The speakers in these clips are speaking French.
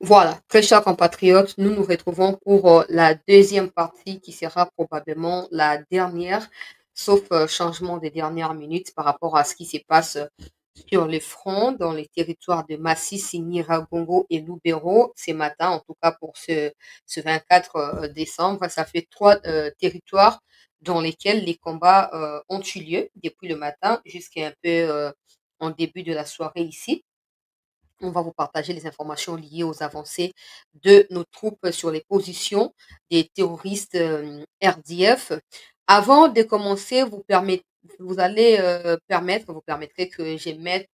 Voilà, très chers compatriotes, nous nous retrouvons pour la deuxième partie qui sera probablement la dernière, sauf changement des dernières minutes par rapport à ce qui se passe sur les fronts dans les territoires de Masisi, Nyiragongo et Lubero ce matin, en tout cas pour ce 24 décembre. Ça fait trois territoires dans lesquels les combats ont eu lieu depuis le matin jusqu'à un peu en début de la soirée ici. On va vous partager les informations liées aux avancées de nos troupes sur les positions des terroristes RDF. Avant de commencer, vous permettrez que je mette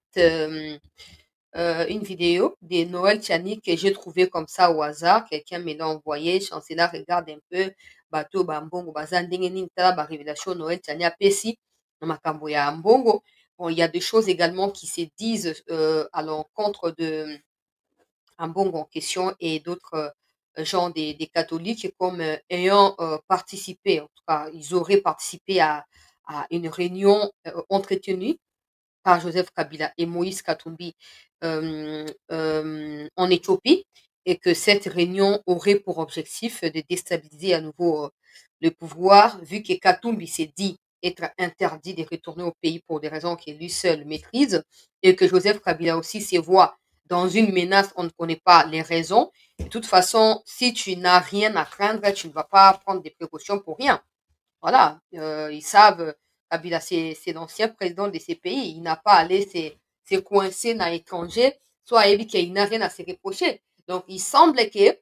une vidéo de Noël Tchani que j'ai trouvé comme ça au hasard. Quelqu'un me l'a envoyé. Chancela regarde un peu. Bateau Bambongo, Bazandenge Nintala, ba révélation Noël Tchani Apesi, Makambo ya Mbongo. Bon, il y a des choses également qui se disent à l'encontre de Ambongo en question et d'autres gens des catholiques comme ayant participé, en tout cas, ils auraient participé à une réunion entretenue par Joseph Kabila et Moïse Katumbi en Éthiopie et que cette réunion aurait pour objectif de déstabiliser à nouveau le pouvoir, vu que Katumbi s'est dit être interdit de retourner au pays pour des raisons que lui seul maîtrise et que Joseph Kabila aussi se voit dans une menace, on ne connaît pas les raisons. De toute façon, si tu n'as rien à craindre, tu ne vas pas prendre des précautions pour rien. Voilà, ils savent, Kabila, c'est l'ancien président de ces pays. Il n'a pas allé se coincer dans l'étranger, soit il n'a rien à se reprocher. Donc, il semble que,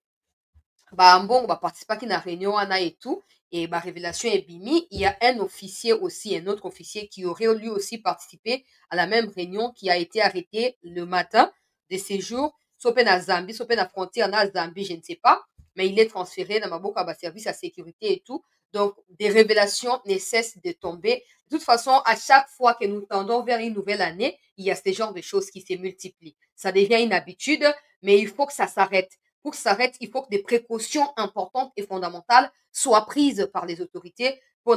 bah, bon, bah, participer à une réunion, et tout, et bah, révélation est bimi. Il y a un officier aussi, un autre officier qui aurait lui aussi participé à la même réunion, qui a été arrêté le matin de ces jours, soit à Zambie, soit à la frontière, à Zambie, je ne sais pas, mais il est transféré dans ma boca, bah, service à sécurité et tout. Donc, des révélations ne cessent de tomber. De toute façon, à chaque fois que nous tendons vers une nouvelle année, il y a ce genre de choses qui se multiplient. Ça devient une habitude, mais il faut que ça s'arrête. Pour que ça s'arrête, il faut que des précautions importantes et fondamentales soient prises par les autorités pour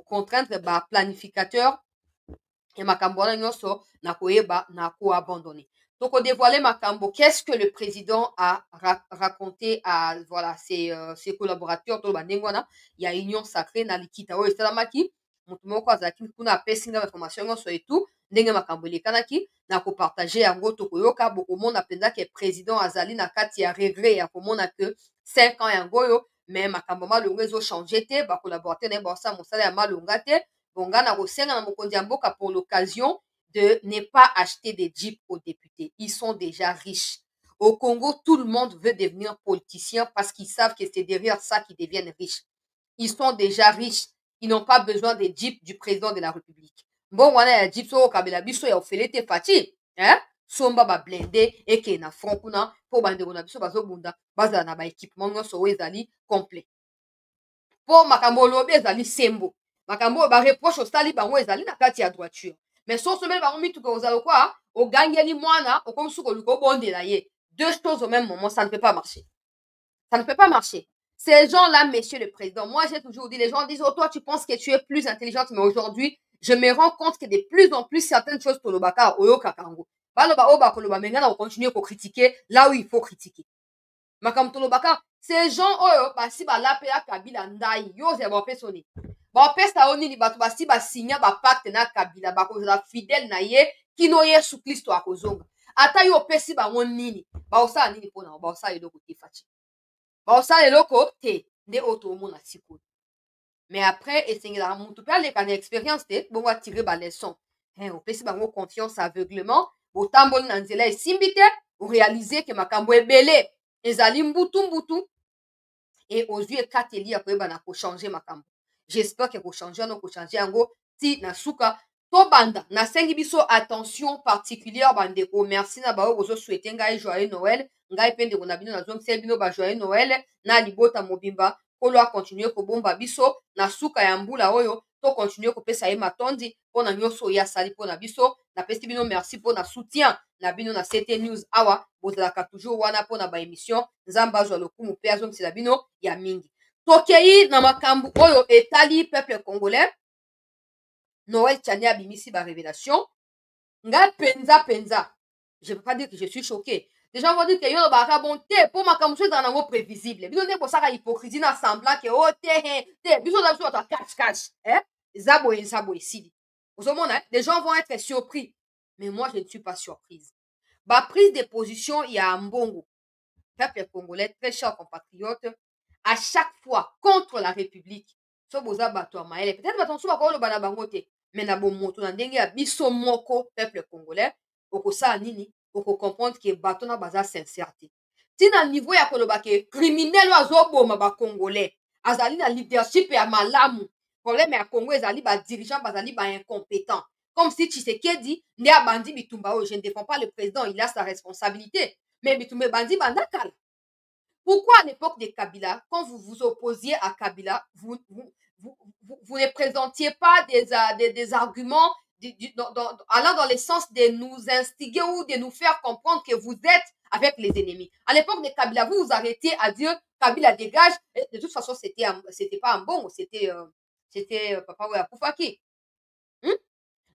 contraindre le planificateur et makambo wana nyonso na koyeba na koabandonner. Donc, au dévoiler Makambo, qu'est-ce que le président a raconté à voilà, ses collaborateurs? Il y a union sacrée na likita oyo esalamaki moto moko azalaki kuna apesi nga information nyonso et tout ndenge makambo elekanaki na kopartage yango tokoyoka bokomona mpenza ke président azali na kati ya regret ya komona ke 5 ans yango oyo me makambo malonga ezochange te bacolaborateur na ye baosala mosala ya malonga te bonga na kosenga na mokonzi ya mboka pour l'occasion de ne pas acheter des jeeps aux députés. Ils sont déjà riches. Au Congo, tout le monde veut devenir politicien parce qu'ils savent que c'est derrière ça qu'ils deviennent riches. Ils sont déjà riches. Ils n'ont pas besoin des jeeps du président de la République. Bon, wana ya jeep so kabela biso ya ofele te fati, hein? Somba ba blende eke na front kuna po bandeko na biso bazobunda bazala na ba équipement nyonso oyo ezali complet. Po makambo olobi ezali sembo. Makambo oyo bareproche osali bango ezali na kati ya droiture. Mais so osomeli bango mituka ozala lokwa ogangeli mwana okomi suki oluka obondela ye. Deux choses au même moment, ça ne peut pas marcher. Ça ne peut pas marcher. Ces gens-là, monsieur le président, moi j'ai toujours dit, les gens disent, oh toi tu penses que tu es plus intelligente, mais aujourd'hui, je me rends compte que de plus en plus certaines choses tolobaka oyo kakango. Baloba oba koloba mengana on continue à critiquer là où il faut critiquer. Makambo tolobaka, ces gens oyo basi balapela Kabila ndai yo ze bapesa oni. Bapesa oni ni bato basi basinya bapacte na Kabila bakozala fidèle na ye kino Yesu Kristo akozonga. Ata yo opesi bango nini baosala nini mpona baosala eloko te fati. Baosala eloko te nde oyo toomona sikoyo. Mais après esengelaka motu mpe aleka na expérience te bongo atire baleson. Opesi bango confiance aveuglement botamboli na nzela esimbi te oréalize ke makambo ebele ezali mbutu mbutu et ozwi ekateli ya koyeba na kochange makambo. J'espère ke kochange wana okochange yango ti na suka tobanda nasengi biso attention particulière bandeko. Merci na baoyo bozosouhaite ngai joyeux Noël. Ngai mpe ndeko na bino nazongiseli bino ba joyeux Noël na libota mobimba kolo akontinue kobomba biso na suka ya mbula oyo tokontinue kopesa ye matondi mpona nyonso oyo asali mpona biso. Napesi bino merci mpona soutien na bino na CT News awa bozalaka toujours wana mpona baémission. Nzambe azwa lokumu mpe azongisela bino ya mingi. Tokei na makambo oyo etali peuple congolais. Noël Tchani abimisi ba révélation. Nga penza, je ne peux pas dire que je suis choquée. Des gens vont dire que yo le baka bon te pour ma kamuso dans nango prévisible. Biso ne pour ça hypocrisie na semblant que oh te biso da biso ta cache hein. Zabo ici. Vous avez des gens vont être surpris. Mais moi je ne suis pas surprise. Ba prise de position il y a un mbongo. Peuple congolais très cher compatriotes à chaque fois contre la République. So boza bato maele. Peut-être bato so bakolo bana bango te. Mais na bo moto na ndenge ya biso moko peuple congolais okosala nini oko comprendre que bato na baza sincérité. Ti na niveau ya koloba ke criminel azoboma ba congolais azali na leadership ya malamu. Problème ya Congo ezali ba dirigeant bazali ba incompétent. Comme si Tshisekedi nde abandi bitumba oyo. Je ne défends pas le président, il a sa responsabilité. Mais bitumba bandi bandakala. Pourquoi à l'époque de Kabila, quand vous vous opposiez à Kabila, vous ne présentiez pas des arguments allant dans le sens de nous instiguer ou de nous faire comprendre que vous êtes avec les ennemis. À l'époque de Kabila, vous vous arrêtiez à dire Kabila dégage. Et de toute façon, c'était pas un bon, c'était Papa Ouya Poufaki.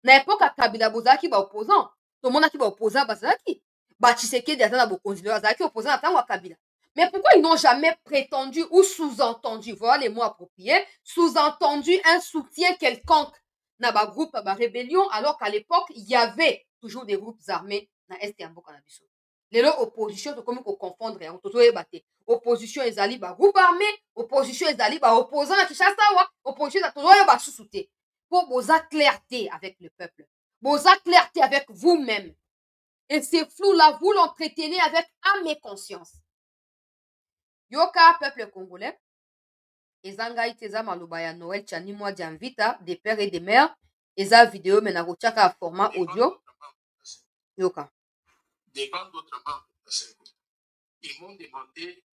Na l'époque à Kabila, bozaki ba opposant. Tout le monde qui va opposant, bazaki. Ba Tshisekedi aza na bokonzi bazaki opposant à tango Kabila. Mais pourquoi ils n'ont jamais prétendu ou sous-entendu, voilà les mots appropriés, sous-entendu un soutien quelconque dans le groupe, la rébellion, alors qu'à l'époque, il y avait toujours des groupes armés dans l'Est et en Bokanabiso. Les oppositions, c'est comme qu'on confondre, on peut battre. Opposition, ils allaient groupe armé, opposition, ils allaient opposants à Kinshasa, opposition, ils allaient sous-souter. Pour vos clarté avec le peuple, vos clarté avec vous-même. Et ces flous-là, vous l'entretenez avec âme et conscience. Yoka peuple congolais, ezanga iteza maloba ya Noël Tchani mwa Dianvita, des pères et des mères, eza vidéo mais na kotiaka format audio. Yoka. Devant d'autres membres de la CENCO, ils m'ont demandé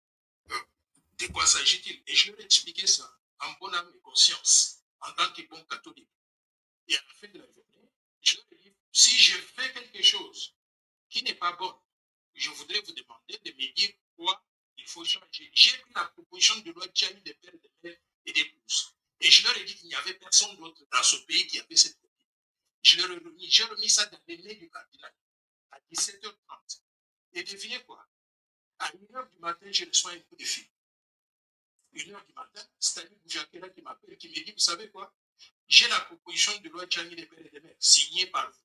de quoi s'agit-il. Et je leur ai expliqué ça en bonne âme et conscience, en tant que bon catholique. Et à la fin de la journée, je leur ai dit, si je fais quelque chose qui n'est pas bon, je voudrais vous demander de me dire quoi il faut changer. J'ai pris la proposition de loi Tchani des pères, des mères et des pouces. Et je leur ai dit qu'il n'y avait personne d'autre dans ce pays qui avait cette proposition. Je leur ai remis, j'ai remis ça dans les mains du cardinal à 17h30. Et devinez quoi? À 1h du matin, je reçois un coup de fil. 1h du matin, c'est Stanley Boujakela qui m'appelle, qui me dit, vous savez quoi? J'ai la proposition de loi Tchani des pères et des mères, signée par vous.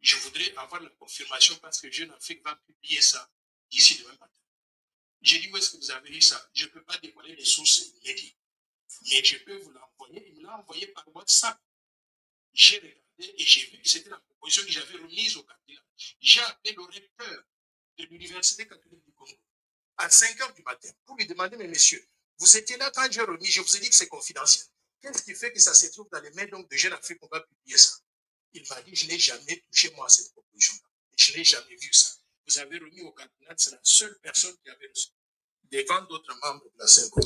Je voudrais avoir la confirmation parce que Jeune Afrique va publier ça d'ici demain matin. J'ai dit, où est-ce que vous avez eu ça? Je ne peux pas dévoiler les sources inédites. Mais je peux vous l'envoyer. Il me l'a envoyé par WhatsApp. J'ai regardé et j'ai vu que c'était la proposition que j'avais remise au cardinal. J'ai appelé le recteur de l'Université catholique du Congo à 5h du matin pour lui demander, mais messieurs, vous étiez là quand j'ai remis, je vous ai dit que c'est confidentiel. Qu'est-ce qui fait que ça se trouve dans les mains donc, de Jeune Afrique qu'on va publier ça? Il m'a dit, je n'ai jamais touché moi à cette proposition-là. Je n'ai jamais vu ça. Vous avez remis au cardinal, c'est la seule personne qui avait reçu. Devant d'autres membres de la CENCO,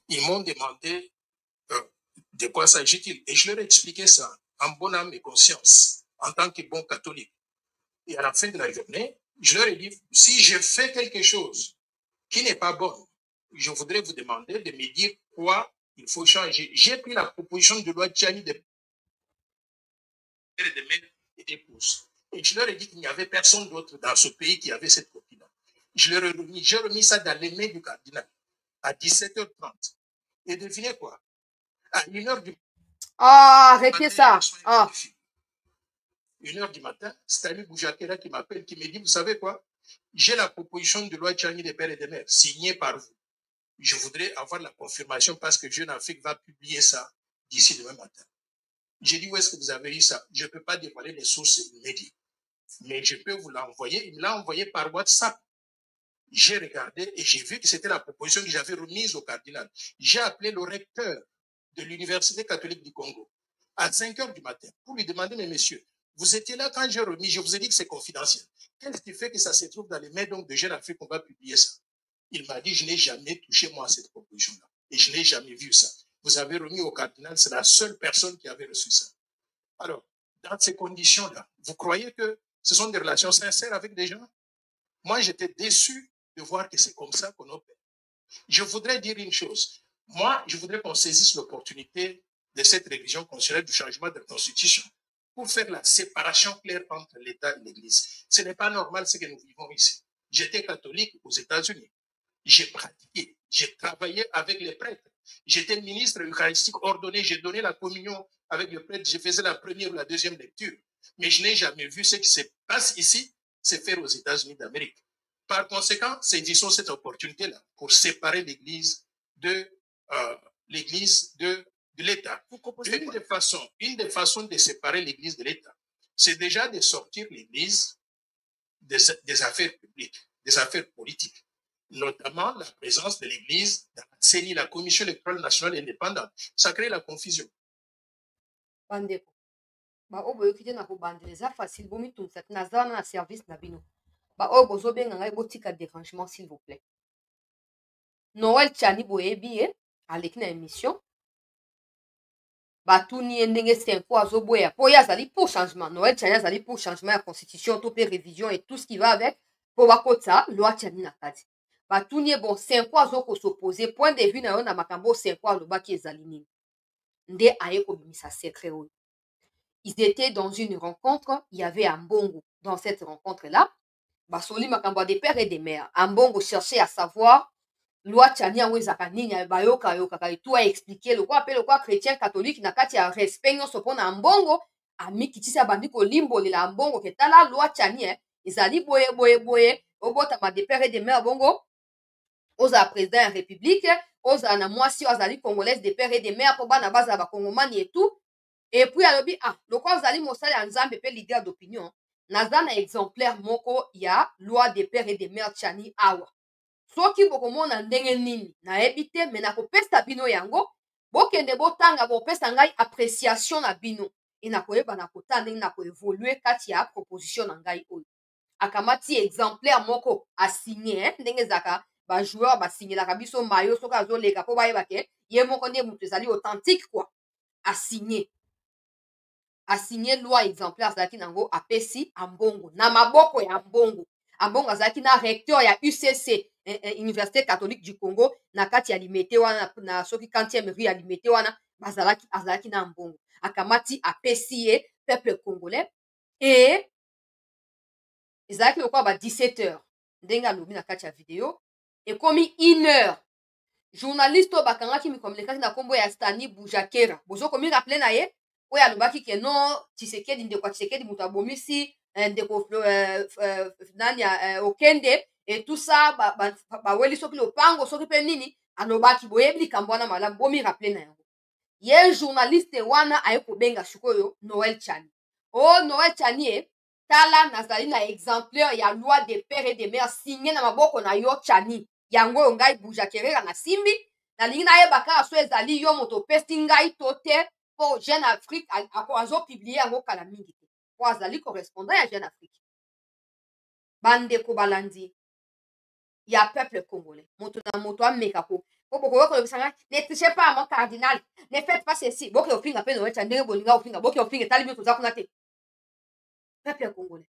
ils m'ont demandé de quoi s'agit-il. Et je leur ai expliqué ça en bonne âme et conscience, en tant que bon catholique. Et à la fin de la journée, je leur ai dit, si je fais quelque chose qui n'est pas bon, je voudrais vous demander de me dire quoi il faut changer. J'ai pris la proposition de loi Tchani des pères et des mères et des pouces. Et je leur ai dit qu'il n'y avait personne d'autre dans ce pays qui avait cette copie-là. Je leur ai remis, j'ai remis ça dans les mains du cardinal à 17h30. Et devinez quoi? À 1h du Ah, arrêtez ça. Ah. 1h du matin, Stanley Boujakela qui m'appelle, qui me dit, vous savez quoi? J'ai la proposition de loi Tchani des pères et des mères, signée par vous. Je voudrais avoir la confirmation parce que Jeune Afrique va publier ça d'ici demain matin. J'ai dit, où est-ce que vous avez eu ça? Je ne peux pas dévoiler les sources inédites. Mais je peux vous l'envoyer. Il me l'a envoyé par WhatsApp. J'ai regardé et j'ai vu que c'était la proposition que j'avais remise au cardinal. J'ai appelé le recteur de l'Université catholique du Congo à 5h du matin pour lui demander, mais messieurs, vous étiez là quand j'ai remis, je vous ai dit que c'est confidentiel. Qu'est-ce qui fait que ça se trouve dans les mains donc, de Jeune Afrique qu'on va publier ça? Il m'a dit, je n'ai jamais touché moi à cette proposition-là. Et je n'ai jamais vu ça. Vous avez remis au cardinal, c'est la seule personne qui avait reçu ça. Alors, dans ces conditions-là, vous croyez que ce sont des relations sincères avec des gens? Moi, j'étais déçu de voir que c'est comme ça qu'on opère. Je voudrais dire une chose. Moi, je voudrais qu'on saisisse l'opportunité de cette révision constitutionnelle du changement de la Constitution pour faire la séparation claire entre l'État et l'Église. Ce n'est pas normal ce que nous vivons ici. J'étais catholique aux États-Unis. J'ai pratiqué, j'ai travaillé avec les prêtres. J'étais ministre eucharistique ordonné, j'ai donné la communion avec les prêtres, je faisais la première ou la deuxième lecture. Mais je n'ai jamais vu ce qui se passe ici, se faire aux États-Unis d'Amérique. Par conséquent, saisissons cette opportunité-là pour séparer l'Église de l'État. Une des façons de séparer l'Église de l'État, c'est déjà de sortir l'Église des affaires publiques, des affaires politiques, notamment la présence de l'Église dans la CENI, la Commission électorale nationale indépendante. Ça crée la confusion. Bandeko. Ba obo yokite na kobandeleza facile bomi tumsa nazana na service na bino. Ba obo zobenga ngai botika dérangement s'il vous plaît. Noël Tchani boyebi aleki na émission. Batuni ndenge 5 fois azoboya po yazali pour changement. Noël Tchani azali pour changement ya constitution to pe révision et tout ce qui va avec po bakota loi Tchani na kati. Batuni bon 5 fois azoko s'opposer point de vue na yo na makambo 5 fois lobaki ezali nini. Nde aye ko bimisa secret oyo. Ils étaient dans une rencontre, il y avait Ambongo dans cette rencontre-là. Basoli makambo des pères et des mères. Ambongo cherchait à savoir loi Tchani yango ezaka nini bayoka yoka et tout a expliqué le quoi chrétien catholique na kati ya respect nyonso pona Ambongo amikitisa bandi kolimbolela Ambongo ketala loi Tchani ezali boye obotama des pères et des mères bongo oza président ya république oza na mwasi azali congolaise des pères et des mères po bana baza ba kongomani et tout. Et puis alobi loko ozali mosali ya nzambe pe leader d'opinion naza na exemplaire moko ya loi des pères et des mères Tchani awa soki bokomona ndenge nini nayebi te me nakopesa bino yango bokende botanga bopesa ngai appréciation na bino e nakoyeba na kotala ndenge nakoevolue kati ya proposition na ngai oyo akamati exemplaire moko asigne ndenge ezalaka bajoueur basignelaka biso mayo soki azoleka mpo bayeba ke ye moko nde moto ezali authentique quoi asigné loi exemplaire azalaki nango apesi Ambongo na maboko ya Ambongo azalaki na recteur ya UCC Université catholique du Congo na kati ya Limete wana na soki 40e rue ya Limete wana azalaki na Ambongo akamati apesi ye peuple congolais et ezalaki lokola ba 17h ndenge alobi na kati ya video ekomi 1h journaliste oyo bakangaki mikomlekaki na nkombo ya Stani Bujakera bozokomi rappele na ye oyo alobaki ke non Tshisekedi ndeko ya Tshisekedi moto abomisi ndeko nani Okende et tout ça baweli soki lopango soki mpe nini alobaki boyebi likambo wana malamu bomi rappele na yango ye journaliste wana aye kobenga sikoyo Noël Tchani Noël Tchani tala nazali na exemplaire ya loi des pères et des mères signé na maboko na yo Tchani yango oyo ngai Bujakerera na simbi nalingi nayeba kaka so ezali yo moto opesi ngai to te po Jeune Afrique azopiblie yango kala mingi te po azali correspondant ya Jeune Afrique bandeko balandi ya peuple congolais moto na moto ameka ko po bokoyoka kolobisa ngai ne touchez pas à mon cardinal ne faites pas ceci boke ofinga mpe Noël Tchani ndenge bolinga ofinga boke ofinga etali bino toza kuna te peuple congolais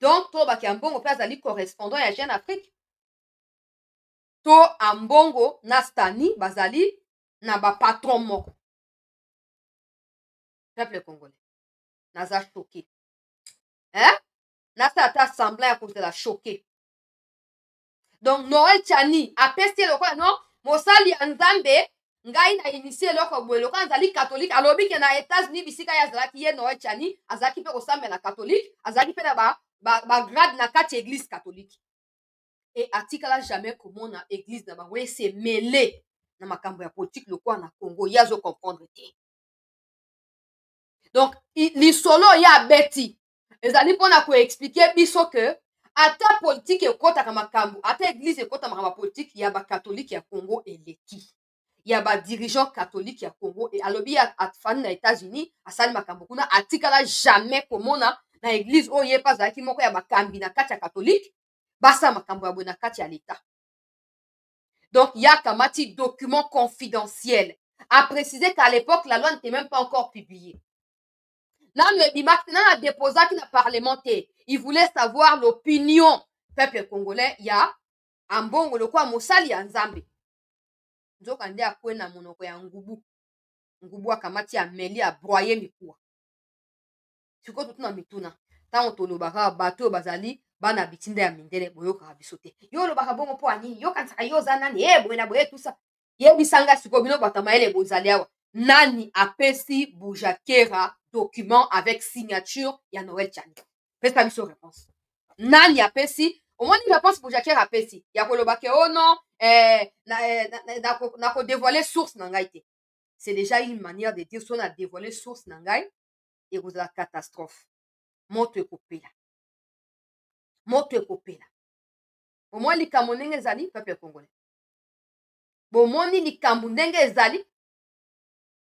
donc to baki Ambongo mpe azali correspondant ya Jeune Afrique to Ambongo na Stani bazali na bapatron moko peuple congolais naza choqué nasa ata semblant ya kozala choqué donc Noël Tchani apesi lokola non mosali ya nzambe ngai na initie eloko boye lokola azali catholique alobi ke na États-Unis bisika ye azalaki ye Noël Tchani azalaki mpe kosambela catholique azalaki mpe na bagrade na kati ya église catholique et atikala jamais komona église na bango ese mêlé na makambo ya politique lokola na Congo ye azocomprendre te donc lisolo ye abeti ezali mpona koexplike biso ke ata politique ekotaka makambo ata église ekota makambo ya politique ya bakatholike ya Congo eleki ya badirigeant catholique ya Congo e alobi afandi na États-Unis asali makambo kuna atikala jamais komona na église oyo ye mpe azalaki moko ya bakambi na kati ya catholique basala makambo ya boye na kati ya l'état donc yakamati document confidentiel a précisé qu'à l'époque la loi n'était même pas encore publiée nana déposaki na parlementaire il voulait savoir l'opinion peuple congolais ya Ambongo lokola mosali ya nzambe nzoka nde akwe na monoko ya ngubu akamati ameli abroye mikuwa sikoyo totuna mituna ntango tolobaka bato oyo bazali bana bitinda ya mindele boyoka biso te. Yo lobaka bongo po ani, yo kansaka yo za nani, boye na boye tout ça. Yebisanga siko bino bato mayele bozali awa. Nani apesi Boujakera document avec signature ya Noël Tchani? Pesa biso réponse. Nani apesi? Au moins une réponse Boujakera apesi. Ya koloba ke oh non, na ko dévoiler source na ngai te. C'est déjà une manière de dire si on a dévoilé source na ngai et vous la catastrophe. Moto ekopela. Moto ekopela. Au moins likambo ndenge ezali peuple congolais. Bomoni likambo ndenge ezali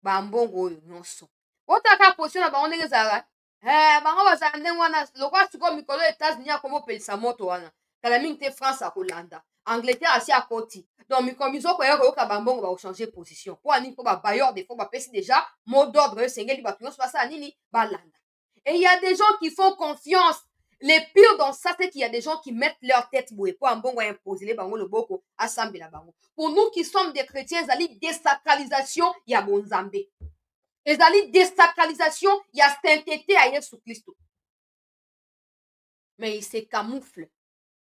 bambongo oyo nyonso. Otaka position na bango ndenge ezalaka. Bango bazala ndenge wana lokwa sikoyo mikolo États-Unis akomopelisa moto wana. Kala mingi te France akolanda. Angleterre asi akoti. Donc mikolo biso koya koyoka bambongo bakochanger position. Po ani po babayeur de fonds bapesi déjà mot d'ordre esengeli bato nyonso basala nini balanda. Et il y a des gens qui font confiance. Les pires dans ça, c'est qu'il y a des gens qui mettent leur tête bouée pour un bon imposer les bangos le boko assemblée la bango. Pour nous qui sommes des chrétiens, il y a désacralisation, il y a bon zambé. Il y a désacralisation, il y a sainteté à Jésus Christ. Mais il se camoufle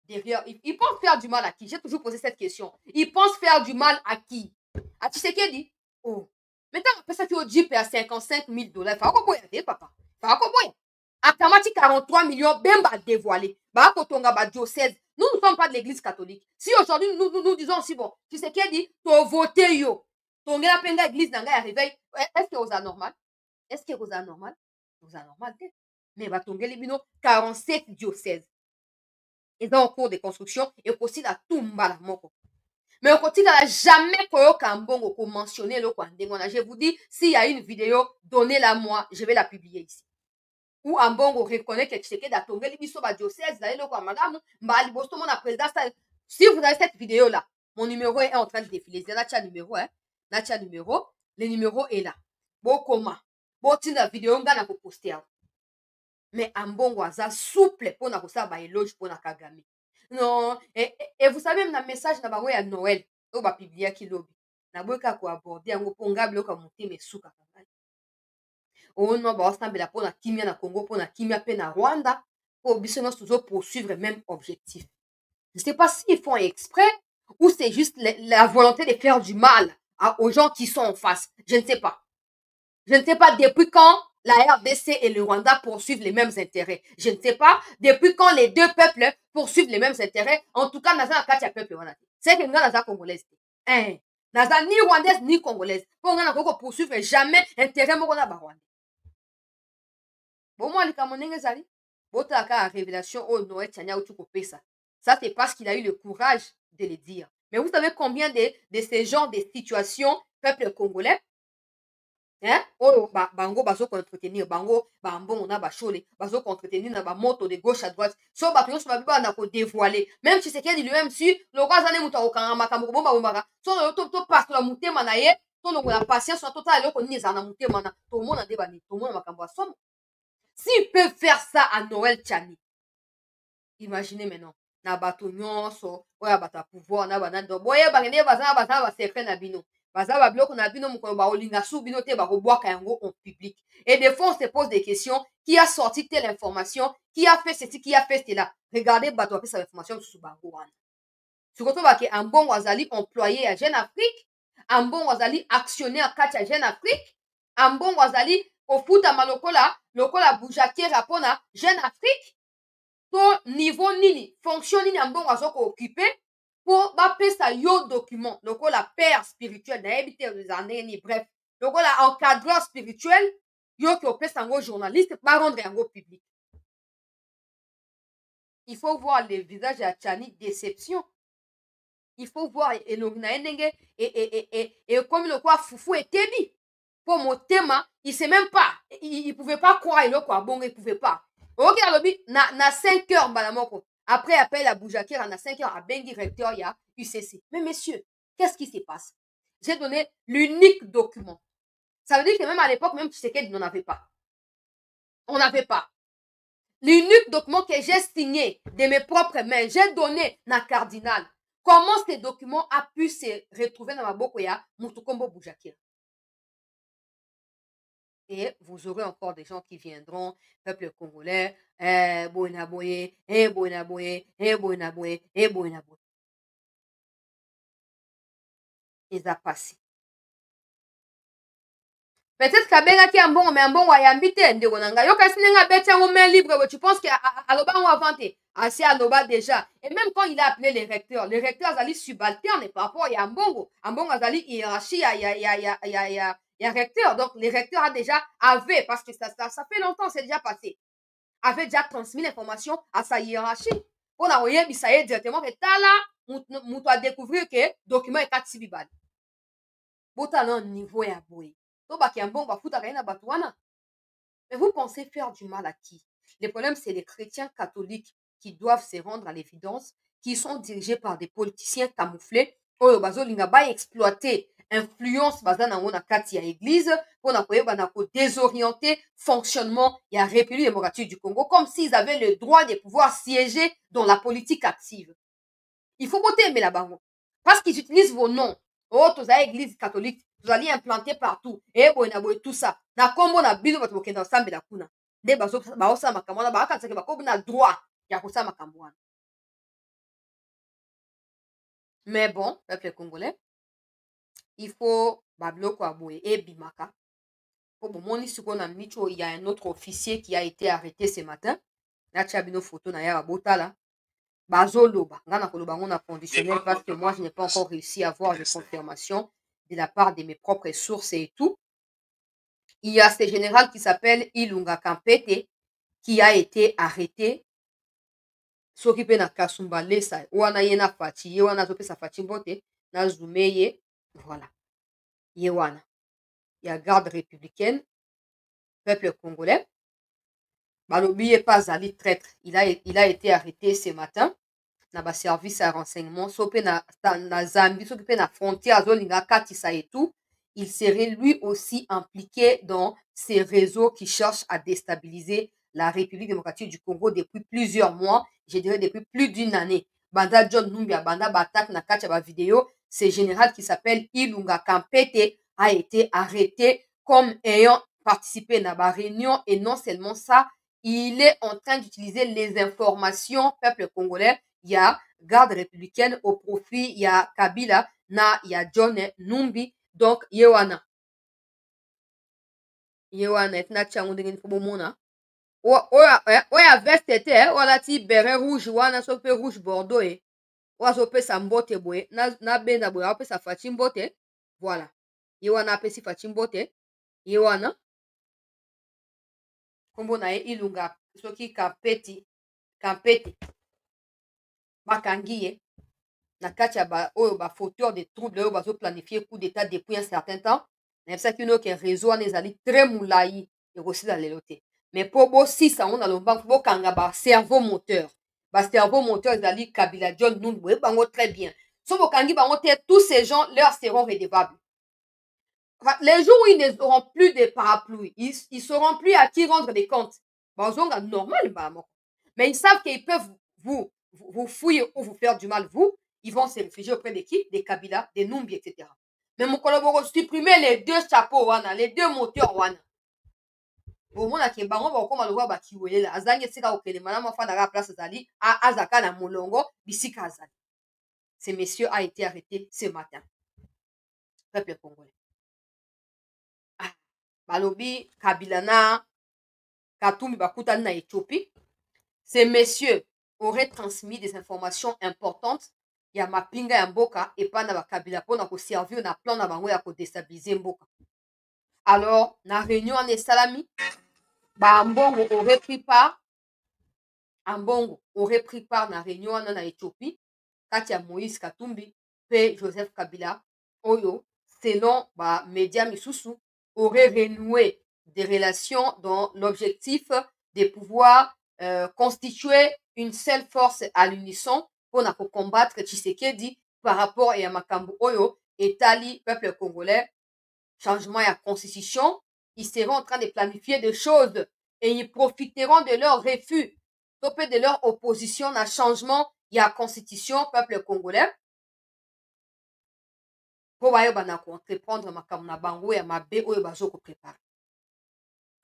derrière. Il pense faire du mal à qui? J'ai toujours posé cette question. Il pense faire du mal à qui? À qui c'est qui dit? Oh. Maintenant, on peut ça au Jeep à 55 000 $. Il faut qu'on papa. Il faut qu'on Akamati 43 millions, Bemba dévoilé. Bah, Kotonga, bah, diocèse. Nous ne sommes pas de l'église catholique. Si aujourd'hui nous disons aussi, bon, tu sais qui a dit, tu voté yo. Ton gars penga église n'a pas réveil. Est-ce que vous êtes normal? Est-ce que vous êtes normal? Vous êtes normal, mais bah, ton gars, les 47 diocèses. Ils sont en cours de construction et aussi la tumba la moko. Mais on continue à jamais qu'on mentionner le Kwandengona. Je vous dis, s'il y a une vidéo, donnez-la moi, je vais la publier ici. Ou en bon, on reconnaît que Tshisekedi a tombé les biso ba diocèse, d'aller le quoi, madame, mbali bosto mon président. Si vous avez cette vidéo là, mon numéro est en train de défiler. C'est là numéro, hein. Là numéro, le numéro est là. Bon comment, bon tu la vidéo nga na ko poster. Mais en bon waza souple pour na ko sa ba éloge pour na Kagame. Non, et vous savez même dans message na bango ya Noël, o ba publier ki lobi. Na boka ko aborder ngo ponga bloka monter mes souka. Oh non, bah, on la pour la Kimia na Congo, pour la Kimia pe na Rwanda, pour bisous toujours poursuivre le même objectif. Je ne sais pas s'ils font exprès ou c'est juste la volonté de faire du mal aux gens qui sont en face. Je ne sais pas. Je ne sais pas depuis quand la RDC et le Rwanda poursuivent les mêmes intérêts. Je ne sais pas depuis quand les deux peuples poursuivent les mêmes intérêts. En tout cas, Naza Akatia peuple. C'est que nous, Naza congolaise. Naza ni rwandaise ni congolaise. Pour nous, poursuivre jamais intérêt Rwanda. Bon, moi, les Botaka révélation au Noël Tchania ou Pesa. Ça, c'est parce qu'il a eu le courage de le dire. Mais vous savez combien de ces genres de situations, peuple congolais, hein? Oh, bango, bazo entretenir, bango, bambon, on a bachole, bazo entretenir, na ba moto de gauche à droite. So, bato, so, babiba, na ko dévoiler. Même si c'est qu'il lui-même, si, le roi zane mouta au kanama, kambo, bomba, so, to, passe la mouté, manaye, to, no, la patience, so, total, le ko ni zana mouté, mana, tout le monde a débani, tout le monde a makambo, somme. S'ils peuvent faire ça à Noël Tchani, imaginez maintenant. Na bato nyonso, oya bata pouvoir, na banando. Boye bangene bazana secret na bino. Bazana ba biloko na bino mukolo ba olinga su bino te ba kobwaka yango en public. Et des fois on se pose des questions, qui a sorti telle information, qui a fait ceci, qui a fait cela. Regardez bato a fait cette information sous bango wana. Surtout ba ke un bon wazali employé à Jeune Afrique, un bon wazali actionnaire à Jeune Afrique, un bon wazali au foot à Malokola, lokola Boujakera pona Jeune Afrique, to niveau nini, fonction nini en bon wazoko occupé, pour bapé sa yo document, lokola père spirituel, d'habiter des années, bref, lokola encadreur spirituel, yo qui opé sango journaliste, pas rendre yango public. Il faut voir le visage à Tchani, déception. Il faut voir, et comme le quoi foufou et tebi. Pour mon thème, il sait même pas. Il pouvait pas croire, il bon, il pouvait pas. Ok, na 5 heures, balamoko. Après, appel à Boujakera, na 5 heures, à Bengi recteur, il y a UCC. Mais messieurs, qu'est-ce qui se passe? J'ai donné l'unique document. Ça veut dire que même à l'époque, même Tshisekedi n'en avait pas. On n'avait pas. L'unique document que j'ai signé de mes propres mains, j'ai donné na cardinal. Comment ce document a pu se retrouver dans ma bokoya, Mutukombo Boujakera? Et vous aurez encore des gens qui viendront, peuple congolais, eh, Boinaboye, eh, Boinaboye, eh, Boinaboye, eh, Boinaboye. Ils a passé. Peut-être qu'abengaki ya mbongo, mais ya mbongo ayambi te ndeko na ngai. Yo kasi ndenge abeti yango main libre, tu penses que aloba yango avant te? Asi aloba déjà. Et même quand il a appelé les recteurs azali subalterne par rapport ya mbongo. Mbongo azali hiérarchie ya recteur. Donc les recteurs a déjà avait, parce que ça fait longtemps, c'est déjà passé, avait déjà transmis l'information à sa hiérarchie. On a oyebisa ye directement que tala mutu a découvrir que document ekatisi bibali. Botala niveau ya boye. Mais vous pensez faire du mal à qui? Le problème, c'est les chrétiens catholiques qui doivent se rendre à l'évidence, qui sont dirigés par des politiciens camouflés, oyo bazolinga exploiter influence baza nango na kati ya église mpona koyeba na désorienter fonctionnement ya République démocratique du Congo, comme s'ils avaient le droit de pouvoir siéger dans la politique active. Il faut voter mais la bango parce qu'ils utilisent vos noms. Oh, tozali église catholique, tozali implanté partout, et boye na boye tout ça. Na kombo na bino bato bokenda kosambela kuna. Nde baosala makambo wana bakanisaki bakomi na droit ya kosala makambo wana. Mais bon, peuple congolais, il faut babiloko ya boye ebimaka. Po bomoni sikoyo na micho, il y a un autre officier qui a été arrêté ce matin. Natia bino photo na ya botala. Bazoloba, nga na koloba ngo na conditionnel parce que moi je n'ai pas encore réussi à avoir de confirmation de la part de mes propres sources et tout. Il y a ce général qui s'appelle Ilunga Kampete qui a été arrêté. Soki pe na Kasumba Lesa, wana ye na Fachi, ye wana azopesa Fachi mbote, na Zume ye, voilà. Ye wana. Il y a garde républicaine, peuple congolais. Balobi ye pas ali traître. Il a été arrêté ce matin. Na ba service à renseignement, so pe na Zambie, so pe na frontière azolinga katisa et tout, il serait lui aussi impliqué dans ces réseaux qui cherchent à déstabiliser la République démocratique du Congo depuis plusieurs mois, je dirais depuis plus d'une année. Banda John Numbia, banda batak na kacha ba vidéo, ce général qui s'appelle Ilunga Kampete a été arrêté comme ayant participé à la réunion, et non seulement ça, il est en train d'utiliser les informations peuple congolais. Il y a garde républicaine au profit, il y a Kabila, il y a John Numbi, donc Yewana. Yewana, et na tchango ndenge faut bomona. Oya veste te, wala ti beret rouge wana so pe rouge bordeaux e. Oya so pe sa mbote boye, na benda boye, pe sa fachi mbote. Voilà. Yewana pe si fachi mbote. Yewana. Kombo na ye Ilunga soki Kampete. Bakangi ye. Na kati ya oyo fauteur de trouble oyo bazoplanifier coup d'état depuis un certain temps, nayebisaki bino ke réseau wana ezali très molai ekosila lelo te, mais mpo bosisa yango na lombangu bokanga bacerveau moteur ezali Kabila, John Numbi, boyebi bango très bien. So bokangi bango te, tous ces gens leur seront redevables. Les jours où ils n'auront plus de parapluie, ils sauront plus à qui rendre des comptes. Bazonga normal bamo. Mais ils savent qu'ils peuvent vous fouiller ou vous faire du mal, vous. Ils vont se réfugier auprès de qui? Des Kabila, des Numbi, etc. Mais mon collègue supprimer les deux chapeaux wana, les deux moteurs wana. Bomona ke bango bakoma loba bakiwelela azangi esika okende malamu afandaka place azali azaka na molongo bisika azali. Ce monsieur a été arrêté ce matin. Peuple congolais. Balobi Kabila na Katumbi bakutani na Éthiopie. Ces messieurs auraient transmis des informations importantes ya mapinga ya mboka epa na bakabila mpona koservir na plan na bango ya kodestabilize mboka. Alors na réunion wana esalami, bambongo aurait pris part, ambongo aurait pris part na réunion wana na Éthiopie kati ya Moïse Katumbi pe Joseph Kabila oyo selon médias misusu aurait renoué des relations dans l'objectif de pouvoir constituer une seule force à l'unisson pour combattre Tshisekedi par rapport à makambo oyo etali peuple congolais, changement à constitution. Ils seront en train de planifier des choses et ils profiteront de leur refus, de leur opposition à changement ya constitution peuple congolais pour bayoba na entreprendre makambo na bango ya mabe oyo bazoko préparer.